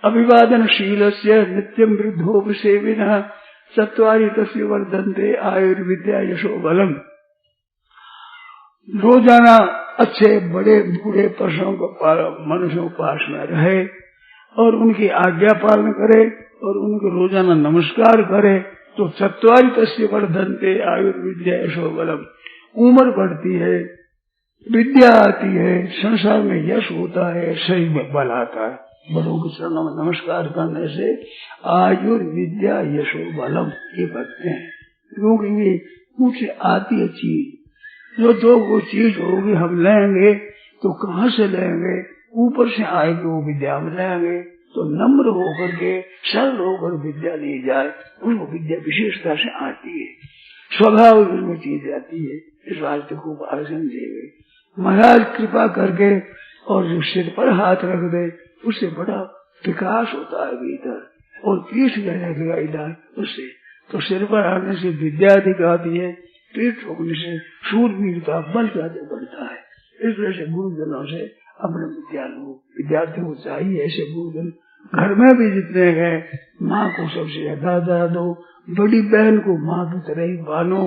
अभिवादनशील से नित्यम वृद्धोपसेविनः चत्वारि तस्य वर्धन्ते आयुर्विद्या यशो बलम। रोजाना अच्छे बड़े बूढ़े पुरुषों को मनुष्यों के पास में रहे और उनकी आज्ञा पालन करे और उनको रोजाना नमस्कार करे तो चत्वारि तस्य वर्धन्ते आयुर्विद्या यशो बलम। उम्र बढ़ती है, विद्या आती है, संसार में यश होता है, शरीर में बल आता है। बड़ों के चरणों में नमस्कार करने से आयुर्विद्या यशो बलम ये बढ़ते हैं, क्योंकि ये मुझसे आती है चीज। जो वो चीज होगी हम लेंगे तो कहाँ से लेंगे? ऊपर से आएगी वो विद्या हम लेंगे। तो नम्र होकर के, सरल होकर विद्या ली जाए, उनको विद्या विशेषता से आती है, स्वभाव में चीज आती है। इस वास्ते खूब आसन देवे महाराज कृपा करके, और जो सिर पर हाथ रख दे उससे बड़ा विकास होता है भीतर, और पीठ लगेगा इधर उससे। तो सिर पर आने से विद्या अधिक आती है, तीर ठोकने से शूरवीरता बल ज्यादा बढ़ता है। इस तरह से गुरुजनों से अपने विद्यार्थियों को चाहिए ऐसे गुरुजन घर में भी जितने हैं, माँ को सबसे ज्यादा दो, बड़ी बहन को माँ की तरह ही मानो,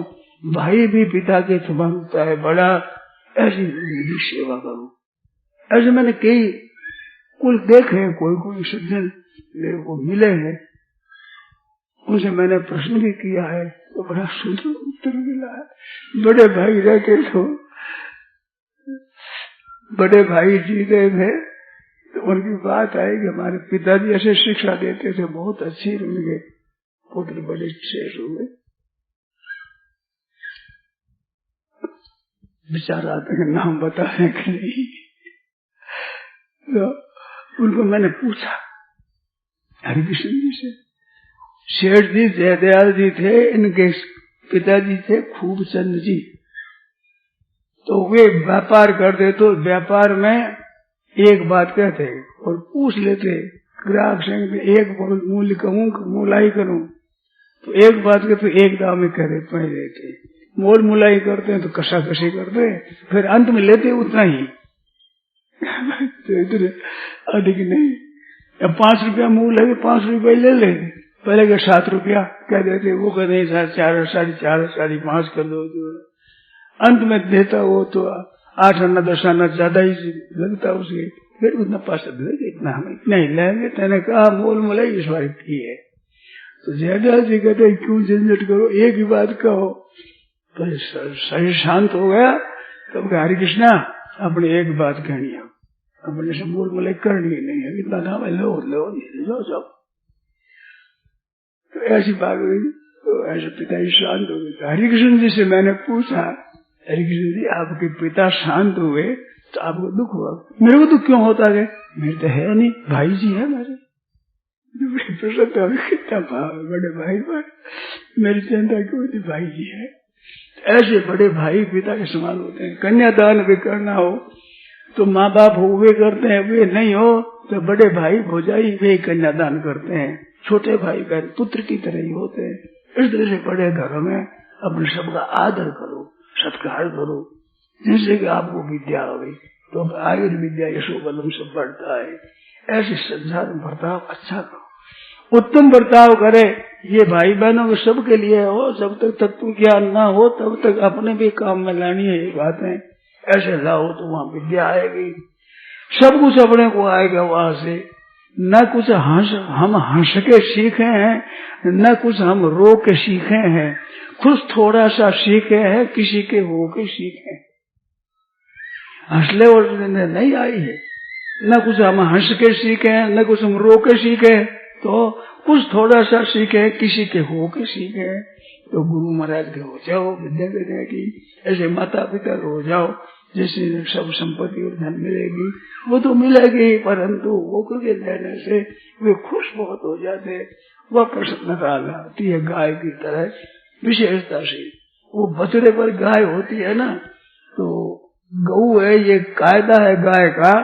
भाई भी पिता के समान होता है बड़ा, ऐसी उनकी सेवा करो। ऐसे मैंने कई कुल देखे, कोई सज्जन मेरे को मिले हैं, उनसे मैंने प्रश्न भी किया है तो बड़ा सुंदर उत्तर मिला है। बड़े भाई रहते तो बड़े भाई जी गए थे तो उनकी बात आई कि हमारे पिताजी ऐसे शिक्षा देते थे, बहुत अच्छी, उनके पुत्र बड़े शेष हुए। विचार आते हैं नाम बता रहे कि नहीं। तो उनको मैंने पूछा हरिकृष्ण जी से, शेठ जी जयदयाल जी थे, इनके पिताजी थे खूबचंद जी, तो वे व्यापार करते तो व्यापार में एक बात कहते और पूछ लेते ग्राहक से, एक मूल्य कहूँ मुलाई करूँ, तो एक बात के तो एक दाम में कह देते, मोल मुलाई करते हैं तो कसा कसी करते, फिर अंत में लेते उतना ही तो इतने अधिक नहीं। अब 5 रुपया मूल है 5 रुपया ले ले, पहले के 7 रुपया कह देते, वो कहते 4, 4.5, 5.5 कर दो, अंत में देता वो तो 8 आना 10 आना ज्यादा ही लगता उसके, फिर उतना पैसा दे, इतना हम इतना ही लेंगे। तेने कहा मोल मुलाई इस बार की है, तो जयदयाल जी कहते क्यों झंझट करो, एक ही बात कहो। तो शरीर शांत हो गया, तब हरे कृष्णा अपने एक बात कहनी है, अपने से मोल मुलाई करनी नहीं है, इतना नाम है लो जाओ। तो ऐसी बात हुई, तो ऐसे पिताजी शांत हो गए। हरे कृष्ण जी से मैंने पूछा, हरे कृष्ण जी आपके पिता शांत हुए तो आपको दुख हुआ? मेरे को दुख क्यों होता है? मेरे तो है नहीं, भाई जी है मेरे, कितना भाव है बड़े भाई पर, मेरी चिंता क्यों थी, भाई जी है। ऐसे बड़े भाई पिता के समान होते हैं। कन्यादान भी करना हो तो माँ बाप हो वे करते हैं, वे नहीं हो तो बड़े भाई भौजाई वे कन्यादान करते हैं, छोटे भाई बहन पुत्र की तरह ही होते हैं। इस तरह से बड़े घरों में अपने सबका आदर करो, सत्कार करो, जिससे कि आपको विद्या हो गई तो आयुर्विद्या यशोबलम सब बढ़ता है। ऐसे संसार में बर्ताव अच्छा करो, उत्तम बर्ताव करे, ये भाई बहनों के सबके लिए हो। जब तक तत्व ज्ञान ना हो तब तक अपने भी काम में लानी है ये बातें, ऐसे लाओ तो वहां विद्या आएगी, सब कुछ अपने को आएगा वहां से। न कुछ हम हंस के सीखे हैं, न कुछ हम रो के सीखे हैं, कुछ थोड़ा सा सीखे हैं, किसी के हो के सीखे। हंसले और नहीं आई है, न कुछ हम हंस के सीखे हैं, न कुछ हम रो के सीखे, तो कुछ थोड़ा सा सीखे, किसी के हो के सीखे। तो गुरु महाराज के हो जाओ, विद्या विद्या की, ऐसे माता पिता के हो जाओ, जिससे सब संपत्ति और धन मिलेगी वो तो मिलेगी, परंतु वो के लेने से वे खुश बहुत हो जाते, वह प्रसन्नता आती है गाय की तरह विशेषता से। वो बछड़े पर गाय होती है ना, तो गऊ है, ये कायदा है गाय का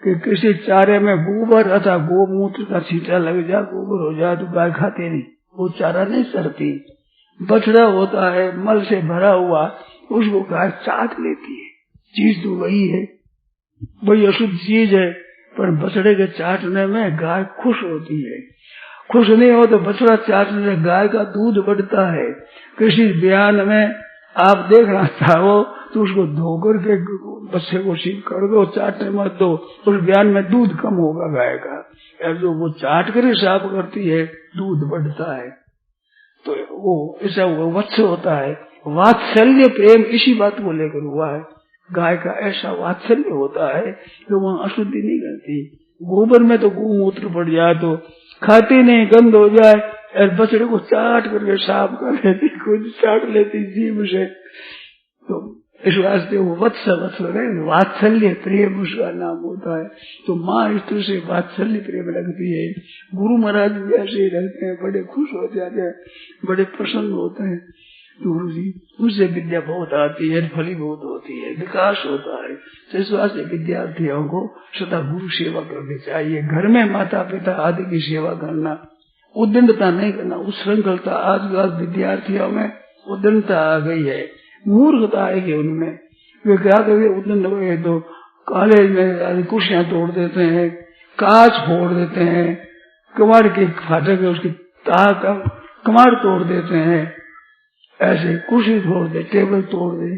कि किसी चारे में गोबर अथवा गोमूत्र का छींटा लग जाए, गोबर हो जाए तो गाय खाती नहीं, वो चारा नहीं सरती। बछड़ा होता है मल से भरा हुआ, उसको गाय चाट लेती है, चीज तो वही है, वही अशुद्ध चीज है, पर बछड़े के चाटने में गाय खुश होती है। खुश नहीं हो तो बछड़ा चाटने से गाय का दूध बढ़ता है। किसी बयान में आप देखना चाहो तो उसको धोकर के बच्चे को सील कर दो, चाटने मत दो, उस बयान में दूध कम होगा गाय का। जो वो चाट कर साफ करती है दूध बढ़ता है, तो वो ऐसा वत्स होता है। वात्सल्य प्रेम इसी बात को लेकर हुआ है, गाय का ऐसा वात्सल्य होता है कि वहाँ अशुद्धि नहीं करती। गोबर में तो गोमूत्र पड़ जाए तो खाती नहीं, गंद हो जाए, और बछड़े को चाट करके साफ कर लेती, खुद चाट लेती जीभ से। तो इस वास्ते वो वत्स वात्सल्य प्रेम उसका नाम होता है। तो माँ इस तरह से वात्सल्य प्रेम रखती है। गुरु महाराज भी ऐसे ही रहते हैं, बड़े खुश हो जाते हैं, बड़े प्रसन्न होते हैं। गुरु जी उससे विद्या बहुत आती है, फलीभूत होती है, विकास होता है। तो इस वास्ते विद्यार्थियों को सदा गुरु सेवा करनी चाहिए। घर में माता पिता आदि की सेवा करना, उद्दंडता नहीं करना, उच्छृंखलता आजकल विद्यार्थियों में उद्दंडता आ गई है, मूर्खता आएगी उनमें। वे क्या करते, उद्दंड हो गए तो कॉलेज में कुर्सियां तोड़ देते हैं, कांच फोड़ देते हैं, कबाड़ के फाटक उसकी ताक कमाड़ तोड़ देते हैं, ऐसे कुर्सी तोड़ दे, टेबल तोड़ दे।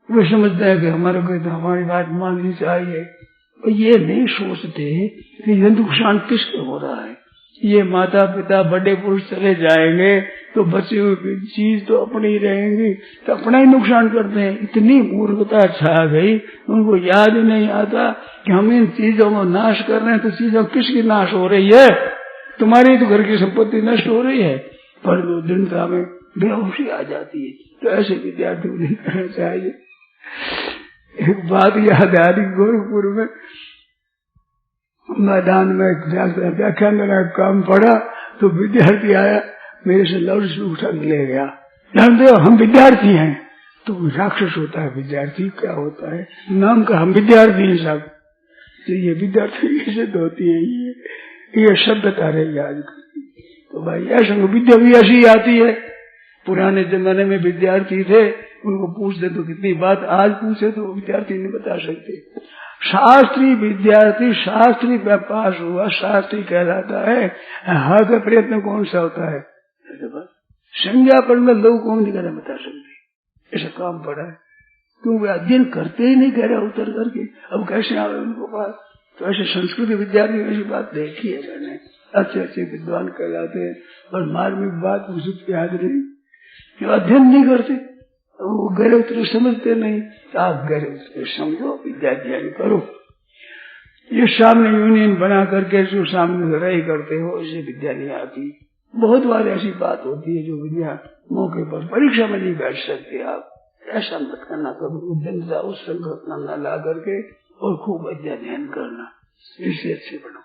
वे समझते हैं कि हमारे को तो हमारी बात माननी चाहिए। ये नहीं सोचते कि ये नुकसान किसको हो रहा है। ये माता पिता बड़े पुरुष चले जाएंगे तो बची हुई चीज तो अपनी ही रहेंगी, तो अपना ही नुकसान करते हैं। इतनी मूर्खता छा गई, उनको याद ही नहीं आता कि हम इन चीजों को नाश कर रहे हैं। तो चीजों किसकी नाश हो रही है? तुम्हारी तो घर की संपत्ति नष्ट हो रही है। पर दो दिन का में बेहोशी आ जाती है। तो ऐसे विद्यार्थी को नहीं करना चाहिए। एक बात याद आ रही, गोरखपुर में मैदान में व्याख्यान देने का काम पड़ा तो विद्यार्थी आया, मेरे से लाउड स्पीकर उठा ले गया। जानते हो हम विद्यार्थी हैं। तो राक्षस होता है विद्यार्थी, क्या होता है नाम का, हम विद्यार्थी हैं सब। तो ये विद्यार्थी कैसे होती है, ये सभ्यता रही आज। तो भाई ऐसा विद्या भी ऐसी आती है। पुराने जमाने में विद्यार्थी थे, उनको पूछते तो कितनी बात, आज पूछे तो विद्यार्थी नहीं बता सकते। शास्त्री विद्यार्थी, शास्त्री में पास हुआ, शास्त्री कहलाता है। हर का प्रयत्न कौन सा होता है, संज्ञा पढ़ना लोग कौन नहीं कहना बता सकते। ऐसा काम पड़ा है, क्यों वे अध्ययन करते ही नहीं कह रहे उतर करके, अब कैसे आवे उनको पास। तो ऐसे संस्कृत विद्यार्थी ऐसी बात देखी है मैंने, अच्छे अच्छे विद्वान कहलाते हैं, और मार्मिक बात मुझे याद नहीं, जो अध्ययन नहीं करते, वो गहरे उतरे समझते नहीं। आप गहरे उतरे समझो, विद्याध्ययन करो। ये सामने यूनियन बना करके जो सामने लड़ाई करते हो, इसे विद्या नहीं आती। बहुत बार ऐसी बात होती है जो विद्या मौके पर परीक्षा में नहीं बैठ सकते। आप ऐसा मत करना, कभी उद्दंडता उस संकल्पना न ला करके और खूब अध्ययन करना, इससे अच्छे बनो।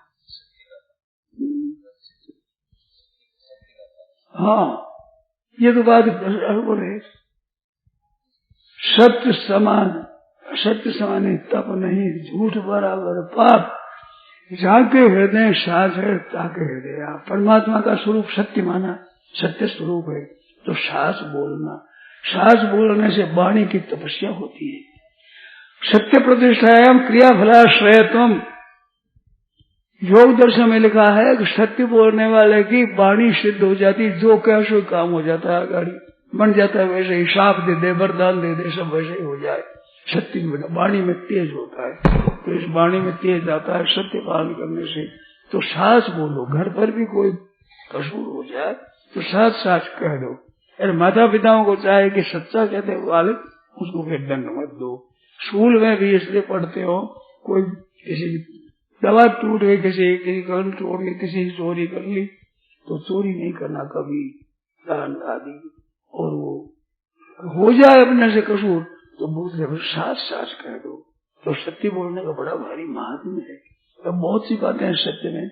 हाँ, ये तो बात है। सत्य समान तप नहीं, झूठ बराबर पाप। जाके हृदय साथ है ताके हृदय। परमात्मा का स्वरूप सत्य माना, सत्य स्वरूप है, तो सास बोलना, सास बोलने से वाणी की तपस्या होती है। सत्य प्रतिष्ठायाम क्रिया फलाश्रयत्वम, योग दर्शन में लिखा है कि सत्य बोलने वाले की वाणी सिद्ध हो जाती, जो कैसे काम हो जाता है, गाड़ी बन जाता है, वैसे ही शाप दे दे, वरदान दे दे, सब वैसे ही हो जाए। सत्य वाणी में तेज होता है, तो इस वाणी में तेज आता है सत्य पालन करने से। तो सास बोलो, घर पर भी कोई कसूर हो जाए तो साथ साथ कह दो। अरे माता पिताओं को चाहे कि सच्चा कहते हो वाले, उसको फिर दंड मत दो। स्कूल में भी इसलिए पढ़ते हो, कोई किसी दवा टूट गई, किसी कल टूट गई, किसी चोरी कर ली, तो चोरी नहीं करना कभी, दान आदि। और वो हो जाए अपने से कसूर तो दूसरे को साथ साथ कह दो। तो सत्य बोलने का बड़ा भारी महात्म्य है। तो बहुत सी बातें हैं सत्य में,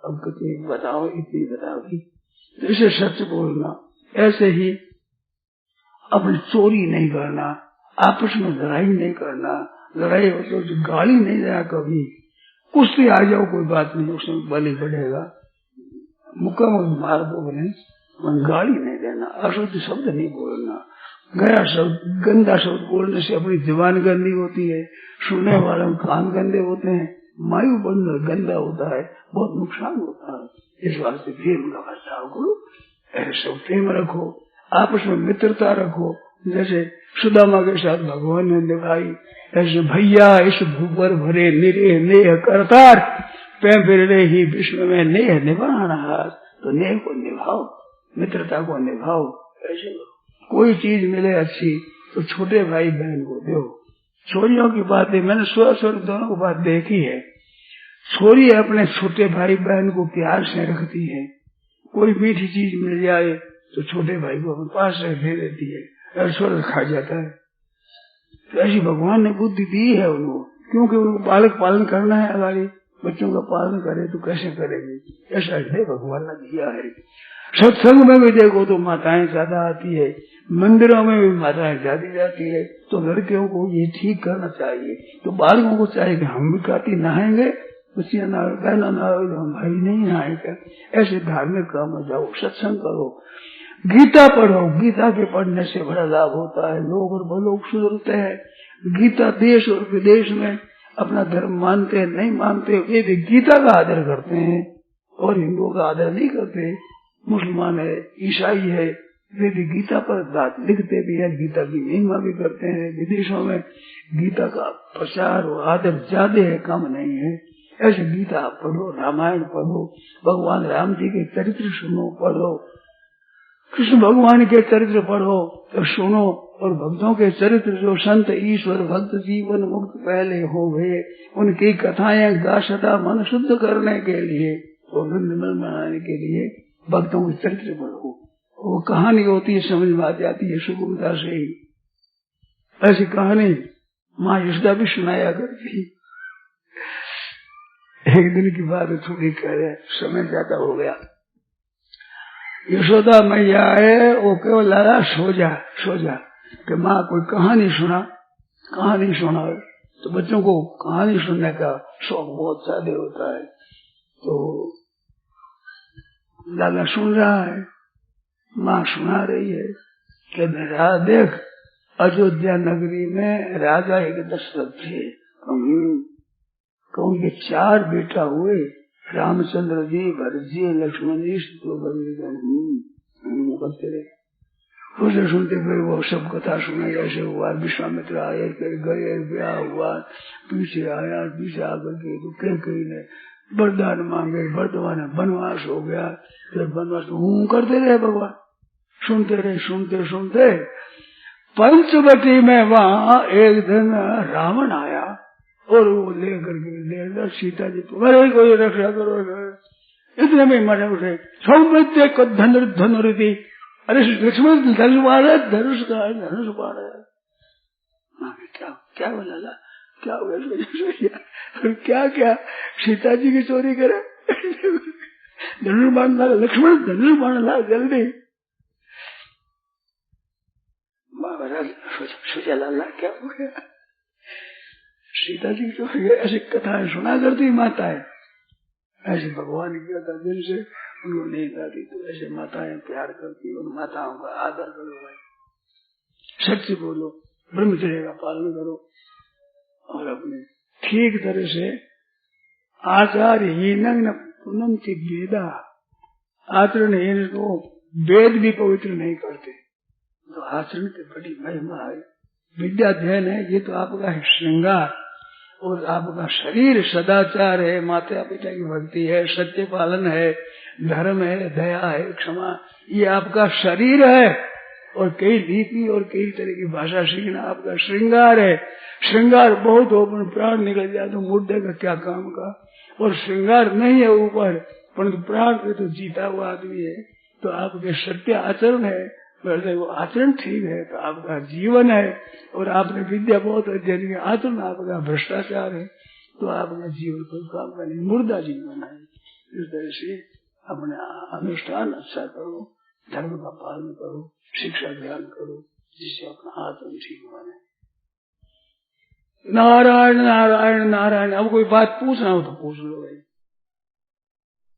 अब कितनी बताओ, इतनी बताओगी। तो इसे सत्य बोलना, ऐसे ही अपनी चोरी नहीं करना, आपस में लड़ाई नहीं करना। लड़ाई हो तो गाली नहीं देना कभी। कुश्ती आ जाओ कोई बात नहीं, उसमें बलि बढ़ेगा, मुक्का मार दो बने, गाली नहीं देना, अशुद्ध शब्द नहीं बोलना। गया शब्द, गंदा शब्द बोलने से अपनी जुबान गंदी होती है, सुनने वालों कान गंदे होते हैं, वायु बंधन गंदा होता है, बहुत नुकसान होता है। इस वास्ते प्रेम का बर्ताव करो, ऐसे प्रेम रखो, आपस में मित्रता रखो। जैसे सुदामा के साथ भगवान ने निभाई, ऐसे भैया इस भूपर भरे निरे नेह करतार, पे फिर ही विश्व में नेह निभाना हाथ। तो नेह को निभाओ, मित्रता को निभाओ। ऐसे कोई चीज मिले अच्छी तो छोटे भाई बहन को दो। छोरियों की बात है, मैंने स्वर दोनों की बात देखी है। छोरी अपने छोटे भाई बहन को प्यार से रखती है, कोई मीठी चीज मिल जाए तो छोटे भाई को अपने पास रख दे देती है, और स्वर खा जाता है। तो ऐसी भगवान ने बुद्धि दी है उनको, क्योंकि उनको बालक पालन करना है। हमारे बच्चों का पालन करे तो कैसे करेंगे, ऐसा हृदय भगवान ने दिया है। सत्संग में भी देखो तो माताएं ज्यादा आती है, मंदिरों में भी माताएं ज्यादा जाती है। तो लड़कियों को ये ठीक करना चाहिए। तो बालकों को चाहिए कि हम भी काटी नहाएंगे, बच्चियां बहना नहाए, हम भाई नहीं नहाएंगे। ऐसे धार्मिक काम में जाओ, सत्संग करो। गीता पढ़ो, गीता के पढ़ने से बड़ा लाभ होता है। लोग और बलोग सुधरते हैं। गीता देश और विदेश में अपना धर्म मानते हैं नहीं मानते, वे भी गीता का आदर करते हैं और हिंदुओं का आदर नहीं करते। मुसलमान है, ईसाई है, वे भी गीता पर बात लिखते भी है, गीता की महिमा भी करते हैं। विदेशों में गीता का प्रचार और आदर ज्यादा है, कम नहीं है। ऐसे गीता पढ़ो, रामायण पढ़ो, भगवान राम जी के चरित्र सुनो, पढ़ो, कृष्ण भगवान के चरित्र पढ़ो तो सुनो, और भक्तों के चरित्र जो संत ईश्वर भक्त जीवन मुक्त पहले हो गए, उनकी कथाएं गा सदा मन शुद्ध करने के लिए और निर्मल बनाने के लिए भक्तों के चरित्र पढ़ो। वो कहानी होती है, समझ में आ जाती है सुगमता से ही। ऐसी कहानी माँ यशोदा भी सुनाया करती। एक दिन की बात थोड़ी कह रहे, समय ज्यादा हो गया। यशोदा मैया है, वो केवल लाला सो जा कि माँ कोई कहानी सुना। तो बच्चों को कहानी सुनने का शौक बहुत ज्यादा होता है। तो लाला सुन रहा है, माँ सुना रही है कि मेरा देख, अयोध्या नगरी में राजा एक दशरथ थे, उनके 4 बेटा हुए, रामचंद्र जी, भरत जी, लक्ष्मण जी, करते रहे। उसे सुनते फिर वो सब कथा सुना, जैसे हुआ विश्वामित्र आए, फिर गए, ब्याह हुआ, पीछे आया, पीछे आकर के तो कई ने वरदान मांगे, वर्तमान वनवास हो गया। फिर वनवास करते रहे भगवान, सुनते रहे। पंचवटी में वहाँ एक दिन रावण आया और वो लेकर के सीता जी को कोई रक्षा करो। इतने में मरे उठे, सौमित्य को धनुर्धि, अरे लक्ष्मण धनुष बाढ़। क्या बोला, क्या हो गया, क्या सीता जी की चोरी करे, धनुष बाण ला, लक्ष्मण धनुष बाण ला जल्दी। सोचा लाला क्या हो गया, सीता जी की चोरी। ऐसी कथाएं सुना करती माताएं, ऐसे भगवान की कथा दिल से उनको नहीं गाती। तो ऐसे माताएं प्यार करती, उन माताओं का आदर करो भाई, सच्च बोलो, ब्रह्मचर्य का पालन करो और अपने ठीक तरह से आचार्यहीन पुनंति वेदा, आचरणहीन को वेद भी पवित्र नहीं करते। तो आचरण की बड़ी महिमा है। विद्या अध्ययन है, ये तो आपका है श्रृंगार, और आपका शरीर सदाचार है, माता पिता की भक्ति है, सत्य पालन है, धर्म है, दया है, क्षमा, ये आपका शरीर है। और कई लीपी और कई तरह की भाषा सीखना आपका श्रृंगार है। श्रृंगार बहुत हो, प्राण निकल जाए तो मुद्दे का क्या काम का। और श्रृंगार नहीं है ऊपर, परंतु प्राण पे तो जीता हुआ आदमी है। तो आपके सत्य आचरण है, वो आचरण ठीक है तो आपका जीवन है। और आपने विद्या बहुत अध्ययन किया, आचरण आपका भ्रष्टाचार है, तो आपका जीवन कोई काम का नहीं, मुर्दा जीवन है। इस तरह से अपने अनुष्ठान अच्छा करो, धर्म का पालन करो, शिक्षा ज्ञान करो, जिससे अपना आत्म ठीक बने। नारायण नारायण नारायण। अब कोई बात पूछना हो तो पूछ लो भाई।